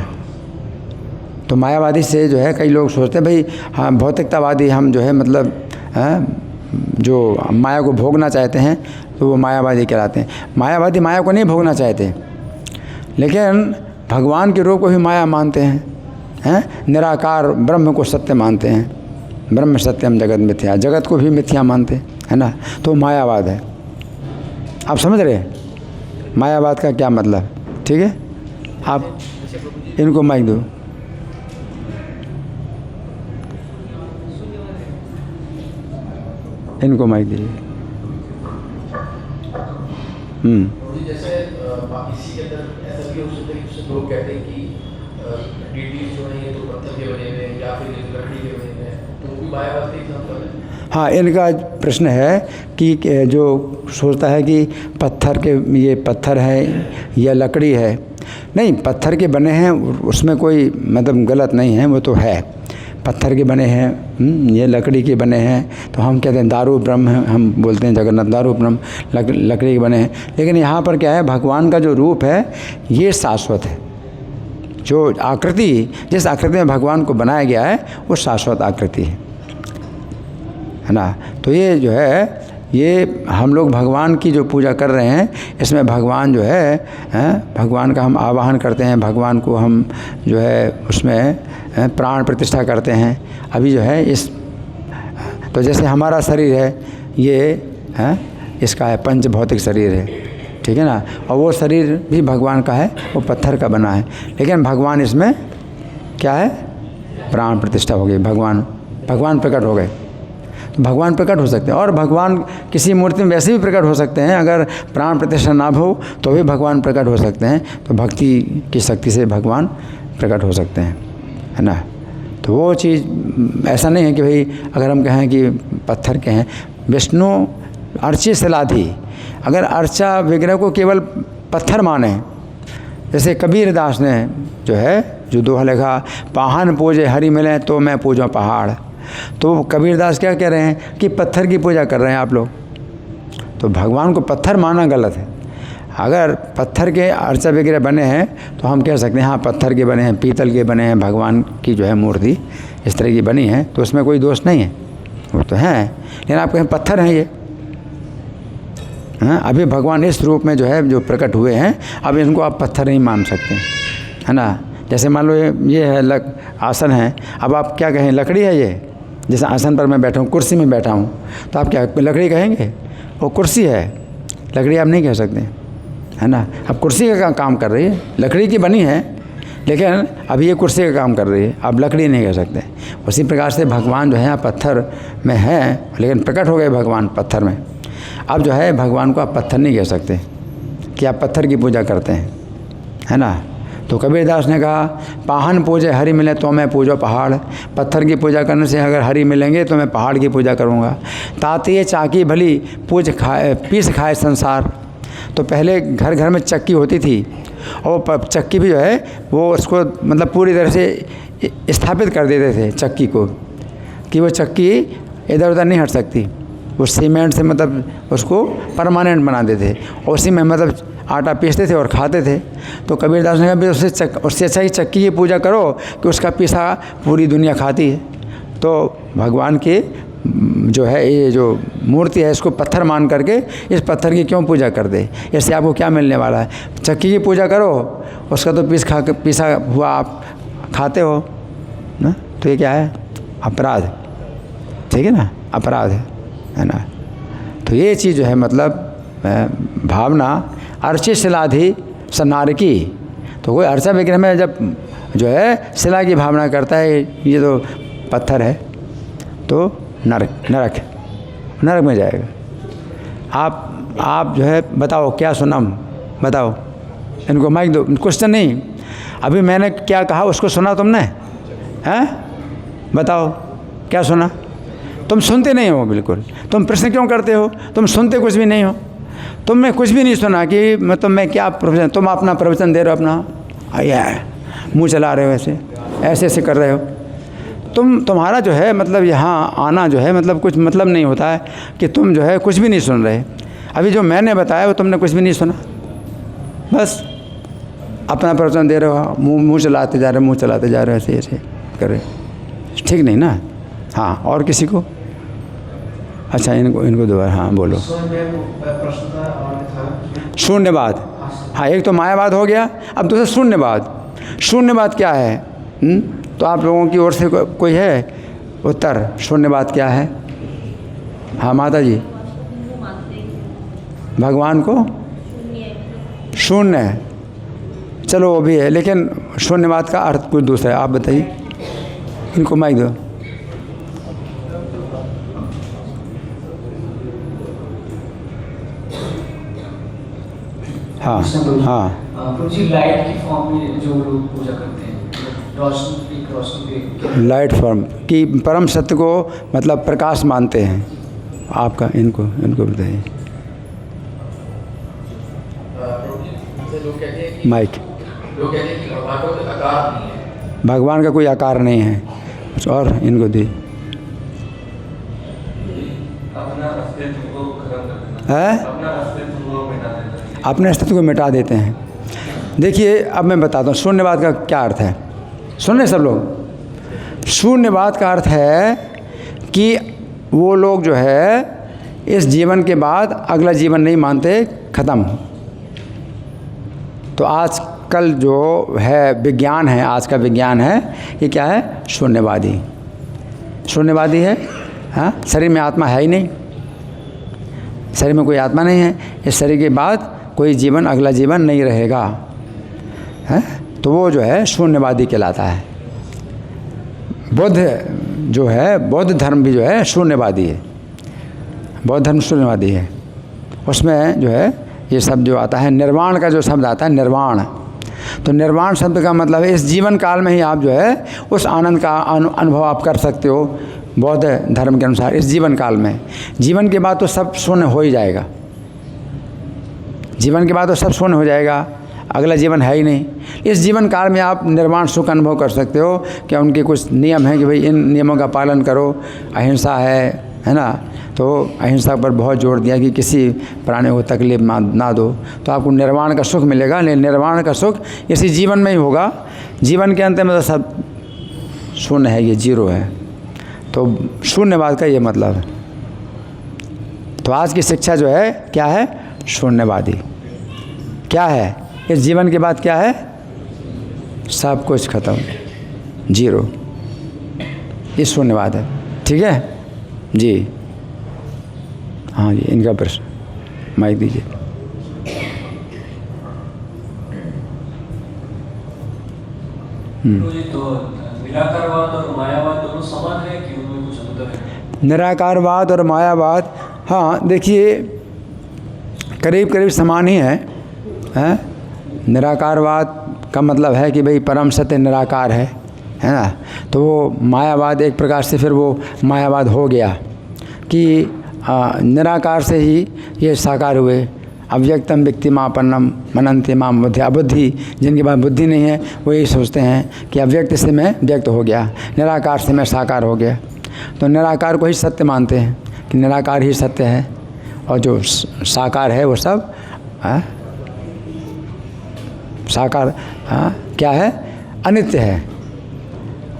तो मायावादी से जो है कई लोग सोचते हैं भाई हाँ भौतिकतावादी हम जो है मतलब जो माया को भोगना चाहते हैं तो वो मायावादी कहलाते हैं। मायावादी माया को नहीं भोगना चाहते, लेकिन भगवान के रूप को भी माया मानते हैं, निराकार ब्रह्म को सत्य मानते हैं। ब्रह्म सत्यम जगत मिथ्या, जगत को भी मिथ्या मानते हैं ना? तो मायावाद है। आप समझ रहे मायावाद का क्या मतलब? ठीक है, आप इनको माइक दो। इनको माइक दीजिए। जैसे इसी के अंदर ऐसा भी हो सकता है कि लोग कहते हैं कि डीटीज जो है ये तो पत्थर के बने हुए हैं या फिर ये लकड़ी के बने हुए हैं, तो वो भी मायावाद का एग्जाम्पल है। हाँ, इनका प्रश्न है कि जो सोचता है कि पत्थर के ये पत्थर है या लकड़ी है। नहीं, पत्थर के बने हैं उसमें कोई मतलब गलत नहीं है, वो तो है। पत्थर के बने हैं, ये लकड़ी के बने हैं, तो हम कहते हैं दारू ब्रह्म है, हम बोलते हैं जगन्नाथ दारू ब्रह्म लकड़ी के बने हैं। लेकिन यहाँ पर क्या है, भगवान का जो रूप है ये शाश्वत है। जो आकृति, जिस आकृति में भगवान को बनाया गया है वो शाश्वत आकृति है ना? तो ये जो है, ये हम लोग भगवान की जो पूजा कर रहे हैं, इसमें भगवान जो है भगवान का हम आवाहन करते हैं, भगवान को हम जो है उसमें प्राण प्रतिष्ठा करते हैं। अभी जो है इस, तो जैसे हमारा शरीर है ये इसका है पंच भौतिक शरीर है, ठीक है ना? और वो शरीर भी भगवान का है, वो पत्थर का बना है, लेकिन भगवान इसमें क्या है, प्राण प्रतिष्ठा हो गई। भगवान प्रकट हो गए, तो भगवान प्रकट हो सकते हैं। और भगवान किसी मूर्ति में वैसे भी प्रकट हो सकते हैं, अगर प्राण प्रतिष्ठा ना हो तो भी भगवान प्रकट हो सकते हैं। तो भक्ति की शक्ति से भगवान प्रकट हो सकते हैं, है ना? तो वो चीज़ ऐसा नहीं है कि भाई अगर हम कहें कि पत्थर के हैं, विष्णु अर्ची शिलाधि, अगर अर्चा विग्रह को केवल पत्थर माने, जैसे कबीर दास ने जो दोहा लिखा, पाहन पूजे हरि मिले तो मैं पूजूं पहाड़। तो कबीर दास क्या कह रहे हैं कि पत्थर की पूजा कर रहे हैं आप लोग। तो भगवान को पत्थर मानना गलत है। अगर पत्थर के अर्चा विग्रह बने हैं तो हम कह सकते हैं हाँ पत्थर के बने हैं, पीतल के बने हैं, भगवान की जो है मूर्ति इस तरह की बनी है, तो उसमें कोई दोष नहीं है, वो तो है। लेकिन आप कहें पत्थर हैं ये, अभी भगवान इस रूप में जो प्रकट हुए हैं, अब इनको आप पत्थर नहीं मान सकते, है ना? जैसे मान लो ये है आसन है, अब आप क्या कहें, लकड़ी है ये। जैसे आसन पर मैं बैठा हूँ, कुर्सी में बैठा हूँ, तो आप क्या लकड़ी कहेंगे? वो कुर्सी है, लकड़ी आप नहीं कह सकते, है ना? अब कुर्सी का काम कर रही है, लकड़ी की बनी है, लेकिन अब ये कुर्सी का काम कर रही है, अब लकड़ी नहीं कह सकते। उसी प्रकार से भगवान जो है पत्थर में है, लेकिन प्रकट हो गए भगवान पत्थर में। अब जो है भगवान को आप पत्थर नहीं कह सकते कि आप पत्थर की पूजा करते हैं, है ना? तो कबीरदास ने कहा, पाहन पूजे हरि मिले तो मैं पूजो पहाड़। पत्थर की पूजा करने से अगर हरि मिलेंगे तो मैं पहाड़ की पूजा करूँगा। तातिए चाकी भली पीस खाए संसार। तो पहले घर घर में चक्की होती थी, और चक्की भी जो है वो उसको मतलब पूरी तरह से स्थापित कर देते थे चक्की को, कि वो चक्की इधर उधर नहीं हट सकती। वो सीमेंट से मतलब उसको परमानेंट बना देते और उसी में मतलब आटा पीसते थे और खाते थे। तो कबीरदास ने कहा भी उससे अच्छा ही चक्की की पूजा करो कि उसका पीसा पूरी दुनिया खाती है। तो भगवान की जो है ये जो मूर्ति है इसको पत्थर मान करके इस पत्थर की क्यों पूजा कर दे, इससे आपको क्या मिलने वाला है। चक्की की पूजा करो, उसका तो पीसा हुआ आप खाते हो ना, तो ये क्या है, अपराध, ठीक है ना, अपराध है ना। तो ये चीज़ जो है मतलब भावना अर्चित शिलाधि सनारकी। तो कोई अर्चा विग्रह में जब जो है शिला की भावना करता है, ये तो पत्थर है, तो नरक में जाएगा। आप जो है बताओ क्या सुना, बताओ, इनको माइक दो, क्वेश्चन नहीं, अभी मैंने क्या कहा उसको सुना तुमने, हैं, बताओ क्या सुना। तुम सुनते नहीं हो, बिल्कुल तुम प्रश्न क्यों करते हो, तुम सुनते कुछ भी नहीं हो। तुमने कुछ भी नहीं सुना कि मतलब मैं क्या प्रवचन, तुम अपना प्रवचन दे रहे हो, अपना आया मुँह चला रहे हो, ऐसे ऐसे कर रहे हो। तुम्हारा जो है मतलब यहाँ आना जो है मतलब कुछ मतलब नहीं होता है कि तुम जो है कुछ भी नहीं सुन रहे। अभी जो मैंने बताया वो तुमने कुछ भी नहीं सुना, बस अपना प्रवचन दे रहे हो, मुँह चलाते जा रहे हो, ऐसे ऐसे कर रहे, ठीक नहीं ना। हाँ, और किसी को, अच्छा इनको दोबारा, हाँ बोलो। शून्यवाद, हाँ एक तो मायावाद हो गया, अब दूसरा शून्यवाद। शून्यवाद क्या है? तो आप लोगों की ओर से कोई है उत्तर, शून्यवाद क्या है? हाँ माता जी, भगवान को शून्य है, चलो वो भी है, लेकिन शून्यवाद का अर्थ कुछ दूसरा है। आप बताइए, इनको माइक दो। हाँ हाँ, प्रभु जी लाइट की फॉर्म में जो लोग पूजा करते हैं, रोशनी लाइट फॉर्म की परम सत्य को मतलब प्रकाश मानते हैं। आपका इनको बताइए। माइक, लोग कहते हैं कि भगवान का कोई आकार नहीं है, भगवान का कोई आकार नहीं है, कुछ और इनको दी अपना अस्तित्व को खत्म कर देना है, अपने अस्तित्व को मिटा देते हैं। देखिए अब मैं बताता हूँ शून्यवाद का क्या अर्थ है। सुन रहे सब लोग? शून्यवाद का अर्थ है कि वो लोग जो है इस जीवन के बाद अगला जीवन नहीं मानते, ख़त्म। तो आजकल जो है विज्ञान है, आज का विज्ञान है, ये क्या है? शून्यवादी। शून्यवादी है, हाँ, शरीर में आत्मा है ही नहीं, शरीर में कोई आत्मा नहीं है, इस शरीर के बाद कोई जीवन, अगला जीवन नहीं रहेगा, है, तो वो जो है शून्यवादी कहलाता है। बुद्ध जो है, बौद्ध धर्म भी जो है शून्यवादी है, बौद्ध धर्म शून्यवादी है। उसमें जो है ये शब्द जो आता है, निर्वाण का जो शब्द आता है, निर्वाण, तो निर्वाण शब्द का मतलब है इस जीवन काल में ही आप जो है उस आनंद का अनुभव आप कर सकते हो बौद्ध धर्म के अनुसार, इस जीवन काल में। जीवन के बाद तो सब शून्य हो ही जाएगा, जीवन के बाद तो सब शून्य हो जाएगा, अगला जीवन है ही नहीं। इस जीवन काल में आप निर्वाण सुख अनुभव कर सकते हो। क्या उनके कुछ नियम हैं कि भाई इन नियमों का पालन करो, अहिंसा है ना, तो अहिंसा पर बहुत जोर दिया कि किसी प्राणी को तकलीफ ना दो, तो आपको निर्वाण का सुख मिलेगा। लेकिन निर्वाण का सुख इसी जीवन में ही होगा, जीवन के अंत में तो सब शून्य है, ये जीरो है। तो शून्यवाद का ये मतलब है। तो आज की शिक्षा जो है क्या है? शून्यवादी। क्या है? इस जीवन के बाद क्या है? सब कुछ खत्म, जीरो, ये शून्यवाद है। ठीक है जी? हाँ जी, इनका प्रश्न माइक दीजिए। तो निराकारवाद और मायावाद दोनों समान है कि उनमें कुछ अंतर है? निराकारवाद और मायावाद, हाँ देखिए करीब करीब समान ही है। निराकारवाद का मतलब है कि भाई परम सत्य निराकार है ना। तो वो मायावाद एक प्रकार से फिर वो मायावाद हो गया कि निराकार से ही ये साकार हुए। अव्यक्तम व्यक्तिमापन्नम मनन्ति माम बुद्धि। अबुद्धि, जिनके पास बुद्धि नहीं है वो यही सोचते हैं कि अव्यक्त से मैं व्यक्त हो गया, निराकार से मैं साकार हो गया। तो निराकार को ही सत्य मानते हैं कि निराकार ही सत्य है, और जो साकार है वो सब साकार क्या है, अनित्य है।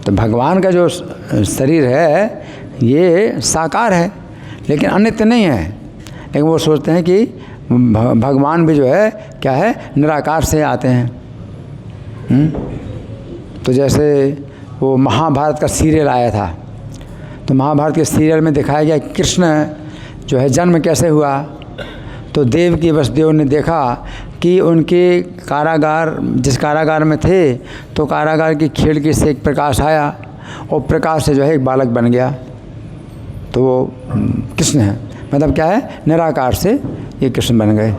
तो भगवान का जो शरीर है ये साकार है लेकिन अनित्य नहीं है। लेकिन वो सोचते हैं कि भगवान भी जो है क्या है, निराकार से आते हैं। तो जैसे वो महाभारत का सीरियल आया था, तो महाभारत के सीरियल में दिखाया गया कृष्ण जो है जन्म कैसे हुआ। तो देवकी वसुदेव ने देखा कि उनके कारागार, जिस कारागार में थे, तो कारागार की खिड़की से एक प्रकाश आया और प्रकाश से जो है एक बालक बन गया। तो वो कृष्ण है, मतलब क्या है, निराकार से ये कृष्ण बन गए।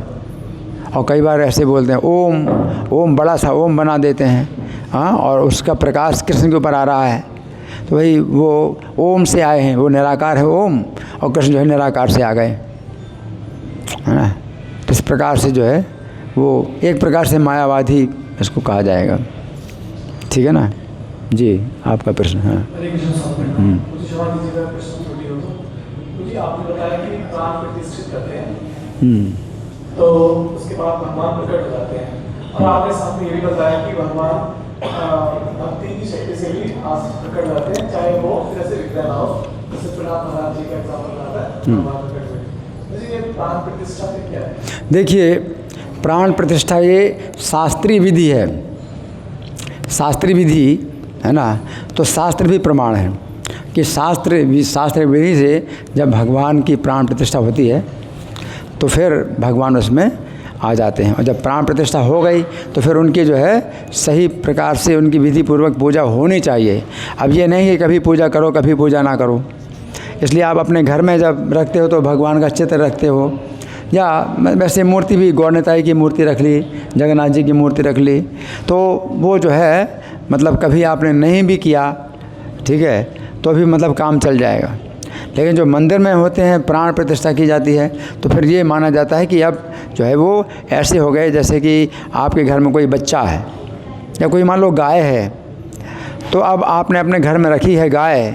और कई बार ऐसे बोलते हैं ओम, ओम बड़ा सा ओम बना देते हैं, हाँ, और उसका प्रकाश कृष्ण के ऊपर आ रहा है। तो भाई वो ओम से आए हैं, वो निराकार है ओम, और कृष्ण जो है निराकार से आ गए, है ना। इस प्रकार से जो है वो एक प्रकार से मायावादी इसको कहा जाएगा। ठीक है ना जी, आपका प्रश्न है। आपने बताया कि प्राण प्रतिष्ठित करते हैं तो उसके बाद भगवान प्रकट हो जाते हैं, और आपने साथ में ये भी बताया कि भगवान भक्ति की शक्ति से भी प्रकट हो जाते हैं, चाहे वो जैसे विग्रह ना हो। जैसे प्रहलाद महाराज जी का एग्जाम्पल आता है, भगवान प्रकट हुए। ये प्राण प्रतिष्ठा क्या है? देखिए, प्राण प्रतिष्ठा ये शास्त्रीय विधि है, शास्त्रीय विधि है ना। तो शास्त्र भी प्रमाण है कि शास्त्र विधि से जब भगवान की प्राण प्रतिष्ठा होती है तो फिर भगवान उसमें आ जाते हैं। और जब प्राण प्रतिष्ठा हो गई तो फिर उनकी जो है सही प्रकार से उनकी विधि पूर्वक पूजा होनी चाहिए। अब ये नहीं कि कभी पूजा करो कभी पूजा ना करो। इसलिए आप अपने घर में जब रखते हो तो भगवान का चित्र रखते हो, या वैसे मूर्ति भी गौरनिताई की मूर्ति रख ली, जगन्नाथ जी की मूर्ति रख ली, तो वो जो है मतलब कभी आपने नहीं भी किया, ठीक है, तो भी मतलब काम चल जाएगा। लेकिन जो मंदिर में होते हैं प्राण प्रतिष्ठा की जाती है तो फिर ये माना जाता है कि अब जो है वो ऐसे हो गए जैसे कि आपके घर में कोई बच्चा है या कोई मान लो गाय है, तो अब आपने अपने घर में रखी है गाय,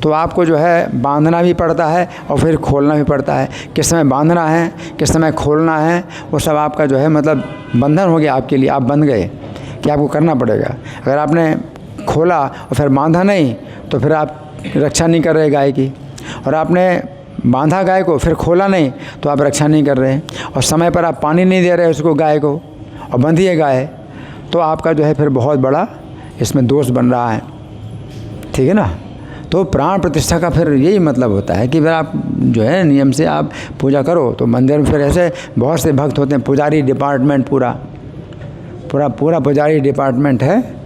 तो आपको जो है बांधना भी पड़ता है और फिर खोलना भी पड़ता है। किस समय बांधना है, किस समय खोलना है, वो सब आपका जो है मतलब बंधन हो गया आपके लिए, आप बंध गए कि आपको करना पड़ेगा। अगर आपने खोला और फिर बांधा नहीं तो फिर आप रक्षा नहीं कर रहे गाय की, और आपने बांधा गाय को फिर खोला नहीं तो आप रक्षा नहीं कर रहे, और समय पर आप पानी नहीं दे रहे उसको गाय को और बंधी है गाय, तो आपका जो है फिर बहुत बड़ा इसमें दोष बन रहा है। ठीक है ना। तो प्राण प्रतिष्ठा का फिर यही मतलब होता है कि फिर आप जो है नियम से आप पूजा करो। तो मंदिर में फिर ऐसे बहुत से भक्त होते हैं, पुजारी डिपार्टमेंट पूरा पुजारी डिपार्टमेंट है,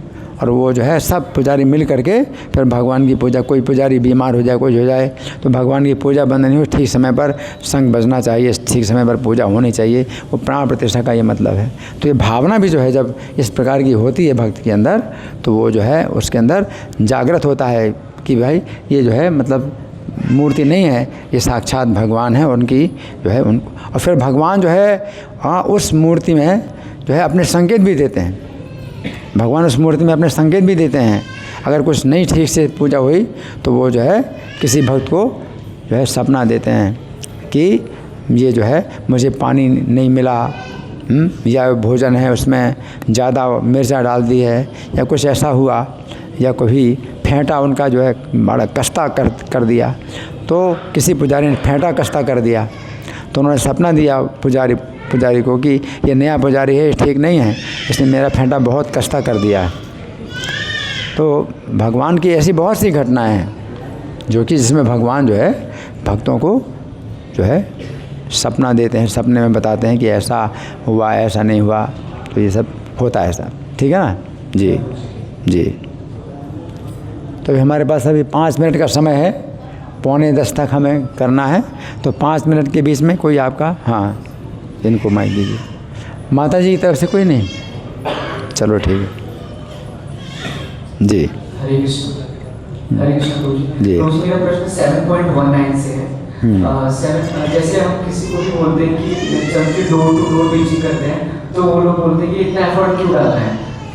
और वो जो है सब पुजारी मिल करके फिर भगवान की पूजा, कोई पुजारी बीमार हो जाए, कोई हो जाए, तो भगवान की पूजा बंद नहीं हो, ठीक समय पर शंख बजना चाहिए, ठीक समय पर पूजा होनी चाहिए। वो प्राण प्रतिष्ठा का ये मतलब है। तो ये भावना भी जो है जब इस प्रकार की होती है भक्त के अंदर, तो वो जो है उसके अंदर जागृत होता है कि भाई ये जो है मतलब मूर्ति नहीं है, ये साक्षात भगवान है, उनकी जो है और फिर भगवान जो है हाँ उस मूर्ति में जो है अपने संकेत भी देते हैं। भगवान उस मूर्ति में अपने संकेत भी देते हैं। अगर कुछ नहीं ठीक से पूजा हुई तो वो जो है किसी भक्त को जो है सपना देते हैं कि ये जो है मुझे पानी नहीं मिला, या भोजन है उसमें ज़्यादा मिर्चा डाल दी है, या कुछ ऐसा हुआ, या कभी फेंटा उनका जो है बड़ा कस्ता कर दिया, तो किसी पुजारी ने फेंटा कस्ता कर दिया, तो उन्होंने सपना दिया पुजारी को कि ये नया पुजारी है, ठीक नहीं है, इसने मेरा फेंटा बहुत कस्ता कर दिया है। तो भगवान की ऐसी बहुत सी घटनाएं हैं जो कि जिसमें भगवान जो है भक्तों को जो है सपना देते हैं, सपने में बताते हैं कि ऐसा हुआ, ऐसा नहीं हुआ, तो ये सब होता है ऐसा। ठीक है ना जी जी। तो हमारे पास अभी 5 मिनट का समय है, 9:45 तक हमें करना है, तो 5 मिनट के बीच में कोई आपका, हाँ इनको माइक दीजिए। माता जी की तरफ से कोई नहीं, चलो ठीक है जी। हरे कृष्ण प्रभु जी। जी। प्रभु जी मेरा प्रश्न 7.19 से है। जैसे हम किसी को भी बोलते हैं कि जब भी डोर टू डोर रीचिंग करते हैं तो वो लोग बोलते हैं कि इतना एफर्ट क्यों डालना है।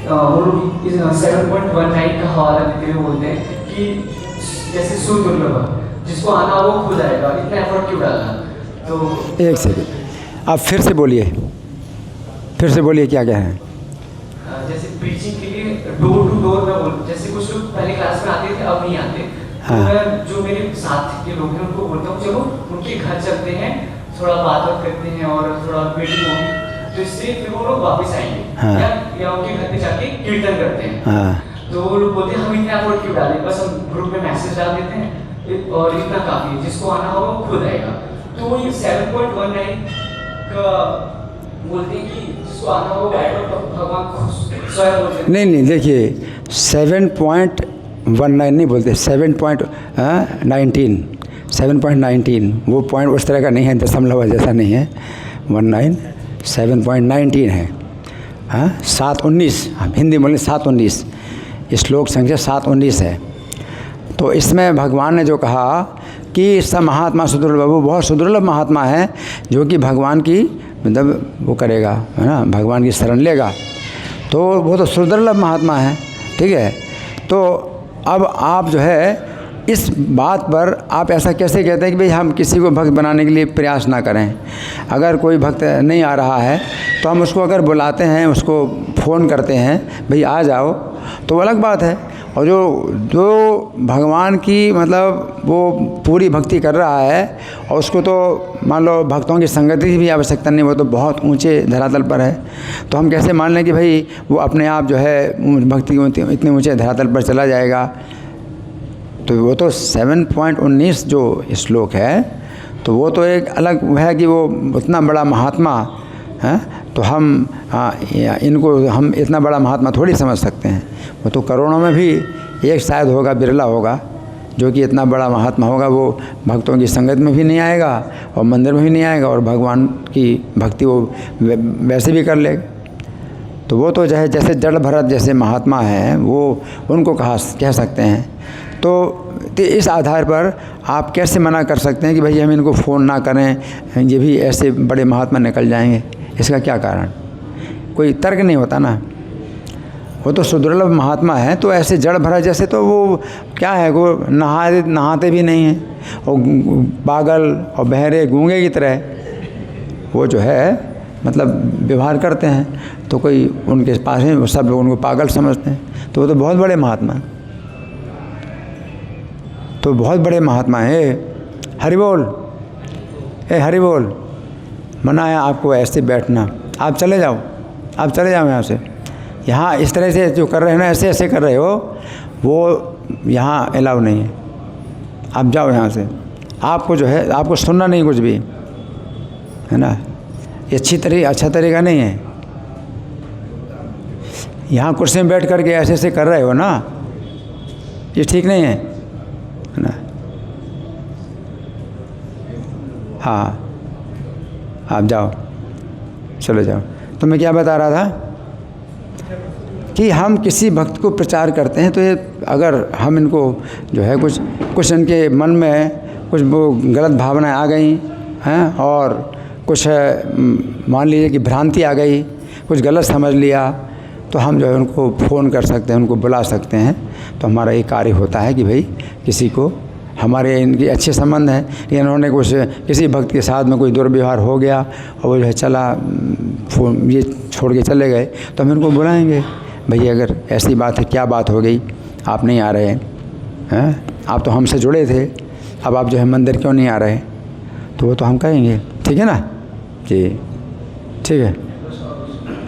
वो लोग 7.19 का हवाला देते हुए बोलते हैं कि जैसे सुदुर्लभ जिसको आना हो वो खुद आएगा, इतना एफर्ट क्यों डालना। तो एक सेकंड, आप फिर से बोलिए, फिर से बोलिए क्या क्या है। जैसे प्रीचिंग के लिए डोर टू डोर में बोल, जैसे कुछ लोग पहले क्लास में आते थे अब नहीं आते, हाँ। तो मैं जो मेरे साथ के लोग हैं उनको बोलता हूँ चलो उनके घर चलते हैं, थोड़ा बात करते हैं और थोड़ा मीटिंग होगी, तो इससे फिर वो लोग वापस आएंगे। हाँ। या उनके घर पे जाके कीर्तन करते हैं। हाँ। तो वो लोग बोलते हैं हम इतना एफर्ट क्यों डालें, बस हम ग्रुप में मैसेज डाल देते हैं और इतना काफ़ी है, जिसको आना होगा वो खुद आएगा। तो ये 7.19 का बोलते हैं कि जिसको आना होगा भगवान खुद स्वयं बोलते हैं। नहीं देखिए 7.19 नहीं बोलते, 7.19 वो पॉइंट उस तरह का नहीं है, दशमलव जैसा नहीं है। 7.19 है। हाँ 7.19, हम हिंदी बोलें 7.19, श्लोक संख्या 7.19 है। तो इसमें भगवान ने जो कहा कि सब महात्मा सुदुर्लभ, वो बहुत सुदुर्लभ महात्मा है जो कि भगवान की मतलब वो करेगा, है ना, भगवान की शरण लेगा, तो वो तो सुदुर्लभ महात्मा है। ठीक है, तो अब आप जो है इस बात पर आप ऐसा कैसे कहते हैं कि भाई हम किसी को भक्त बनाने के लिए प्रयास ना करें। अगर कोई भक्त नहीं आ रहा है तो हम उसको अगर बुलाते हैं, उसको फ़ोन करते हैं भाई आ जाओ, तो अलग बात है। और जो भगवान की मतलब वो पूरी भक्ति कर रहा है और उसको तो मान लो भक्तों की संगति की भी आवश्यकता नहीं, वो तो बहुत ऊंचे धरातल पर है, तो हम कैसे मान लें कि भाई वो अपने आप जो है भक्ति इतने ऊंचे धरातल पर चला जाएगा। तो वो तो 7.19 जो श्लोक है तो वो तो एक अलग है कि वो उतना बड़ा महात्मा है, तो हम इनको हम इतना बड़ा महात्मा थोड़ी समझ सकते हैं। वो तो करोड़ों में भी एक शायद होगा, बिरला होगा जो कि इतना बड़ा महात्मा होगा। वो भक्तों की संगत में भी नहीं आएगा और मंदिर में भी नहीं आएगा और भगवान की भक्ति वो वैसे भी कर लेगा। तो वो तो जैसे जड़ भरत जैसे महात्मा हैं वो उनको कह सकते हैं। तो इस आधार पर आप कैसे मना कर सकते हैं कि भाई हम इनको फ़ोन ना करें, ये भी ऐसे बड़े महात्मा निकल जाएंगे, इसका क्या कारण? कोई तर्क नहीं होता ना। वो तो सुदुर्लभ महात्मा है, तो ऐसे जड़ भरा जैसे तो वो क्या है, वो नहाते भी नहीं हैं और पागल और बहरे गूंगे की तरह वो जो है मतलब व्यवहार करते हैं, तो कोई उनके पास में वो सब लोग उनको पागल समझते हैं। तो वो तो बहुत बड़े महात्मा हैं, तो बहुत बड़े महात्मा हैं। हरि बोल, हरि बोल। मना है आपको ऐसे बैठना, आप चले जाओ, आप चले जाओ यहाँ से। यहाँ इस तरह से जो कर रहे हैं ना, ऐसे ऐसे कर रहे हो, वो यहाँ अलाउ नहीं है। आप जाओ यहाँ से, आपको जो है आपको सुनना नहीं कुछ भी, है ना। ये अच्छा तरीका नहीं है। यहाँ कुर्सी में बैठ करके ऐसे ऐसे कर रहे हो ना, ये ठीक नहीं है ना। हाँ आप जाओ, चले जाओ। तो मैं क्या बता रहा था कि हम किसी भक्त को प्रचार करते हैं तो ये अगर हम इनको जो है कुछ इनके मन में कुछ वो गलत भावनाएं आ गई हैं और कुछ मान लीजिए कि भ्रांति आ गई, कुछ गलत समझ लिया, तो हम जो है उनको फ़ोन कर सकते हैं, उनको बुला सकते हैं। तो हमारा ये कार्य होता है कि भाई किसी को हमारे इनके अच्छे संबंध हैं, लेकिन इन्होंने कुछ किसी भक्त के साथ में कोई दुर्व्यवहार हो गया और वो जो है चला फ़ोन ये छोड़ के चले गए, तो हम इनको बुलाएंगे, भैया अगर ऐसी बात है, क्या बात हो गई, आप नहीं आ रहे हैं, आप तो हमसे जुड़े थे, अब आप जो है मंदिर क्यों नहीं आ रहे? तो वो तो हम कहेंगे, ठीक है ना जी, ठीक है।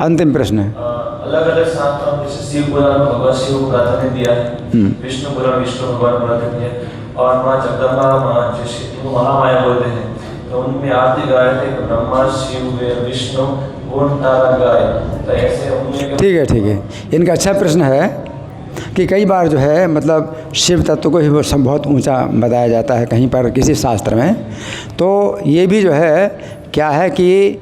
अंतिम प्रश्न है। अलग अलग शास्त्रों में जैसे शिव पुराण में भगवान शिव को प्राधान्य दिया है, विष्णु पुराण विष्णु भगवान प्राधान्य दिया है, और माँ जगदम्बा माँ जिसको महामाया बोलते हैं, तो उनमें आरती गाए थे ब्रह्मा शिव विष्णु गुण तारा गाय, तो ऐसे उनमें ठीक है। इनका अच्छा प्रश्न है कि कई बार जो है मतलब शिव तत्व को ही वो सब बहुत ऊंचा बताया जाता है कहीं पर किसी शास्त्र में। तो ये भी जो है क्या है कि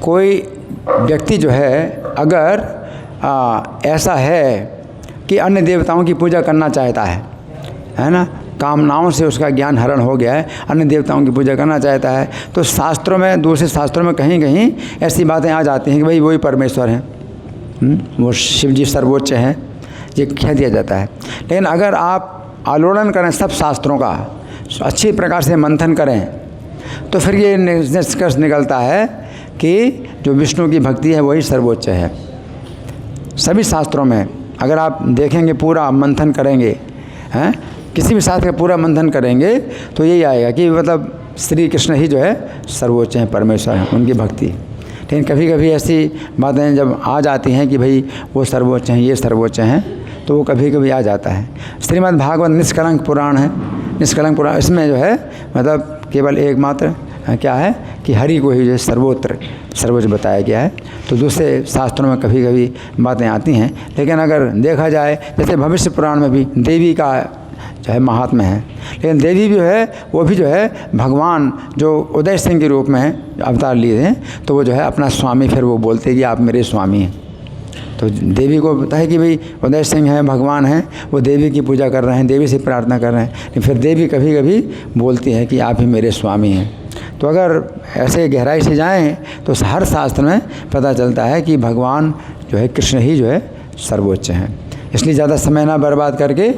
कोई व्यक्ति जो है अगर ऐसा है कि अन्य देवताओं की पूजा करना चाहता है ना, कामनाओं से उसका ज्ञान हरण हो गया है, अन्य देवताओं की पूजा करना चाहता है, तो शास्त्रों में, दूसरे शास्त्रों में कहीं कहीं ऐसी बातें आ जाती हैं कि भाई वही परमेश्वर हैं, वो शिव जी सर्वोच्च हैं, ये कह दिया जाता है। लेकिन अगर आप आलोड़न करें सब शास्त्रों का, अच्छी प्रकार से मंथन करें, तो फिर ये निष्कर्ष निकलता है कि जो विष्णु की भक्ति है वही सर्वोच्च है। सभी शास्त्रों में अगर आप देखेंगे, पूरा मंथन करेंगे, हैं, किसी भी शास्त्र का पूरा मंथन करेंगे तो यही आएगा कि मतलब श्री कृष्ण ही जो है सर्वोच्च हैं, परमेश्वर हैं, उनकी भक्ति। लेकिन कभी कभी ऐसी बातें जब आ जाती हैं कि भाई वो सर्वोच्च हैं, ये सर्वोच्च हैं, तो वो कभी कभी आ जाता है। श्रीमद् भागवत निष्कलंक पुराण है, निष्कलंक पुराण, इसमें जो है मतलब केवल एकमात्र क्या है कि हरि को ही जो है सर्वोच्च बताया गया है। तो दूसरे शास्त्रों में कभी कभी बातें आती हैं, लेकिन अगर देखा जाए जैसे भविष्य पुराण में भी देवी का जो है महात्म्य है, लेकिन देवी भी है, वो भी जो है भगवान जो उदय सिंह के रूप में अवतार लिए हैं, तो वो जो है अपना स्वामी, फिर वो बोलते हैं कि आप मेरे स्वामी हैं। तो देवी को पता है कि भाई उदय सिंह हैं, भगवान हैं, वो देवी की पूजा कर रहे हैं, देवी से प्रार्थना कर रहे हैं, लेकिन फिर देवी कभी कभी बोलती है कि आप ही मेरे स्वामी हैं। तो अगर ऐसे गहराई से जाएं तो हर शास्त्र में पता चलता है कि भगवान जो है कृष्ण ही जो है सर्वोच्च हैं। इसलिए ज़्यादा समय ना बर्बाद करके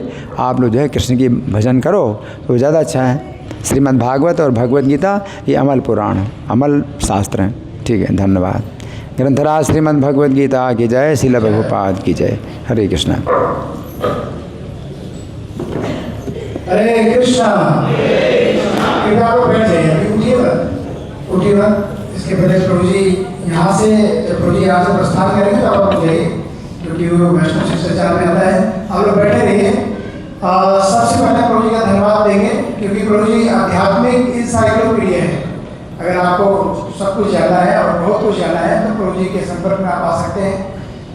आप लोग जो है कृष्ण की भजन करो तो ज़्यादा अच्छा है। श्रीमद् भागवत और भगवद गीता ये अमल पुराण है, अमल शास्त्र हैं। ठीक है, धन्यवाद। ग्रंथराज श्रीमद् भगवद गीता की जय, श्रील प्रभुपाद की जय। हरे कृष्णा। हरे कृष्णा। कृपया आप बैठ जाइए, अभी उठिए मत। इसके पहले प्रभु जी यहाँ से, जब प्रभु जी यहाँ से प्रस्थान करेंगे तब आप उठ जाइए, क्योंकि वो वैष्णव शिष्टाचार में आता है। आप लोग बैठे रहिए। सबसे पहले प्रभु जी का धन्यवाद देंगे, क्योंकि प्रभु जी आध्यात्मिक इंसाइक्लोपीडिया है। अगर आपको सब कुछ जानना है और बहुत कुछ जानना है तो प्रभु जी के संपर्क में आप आ सकते हैं।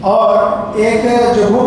और एक जो बुक है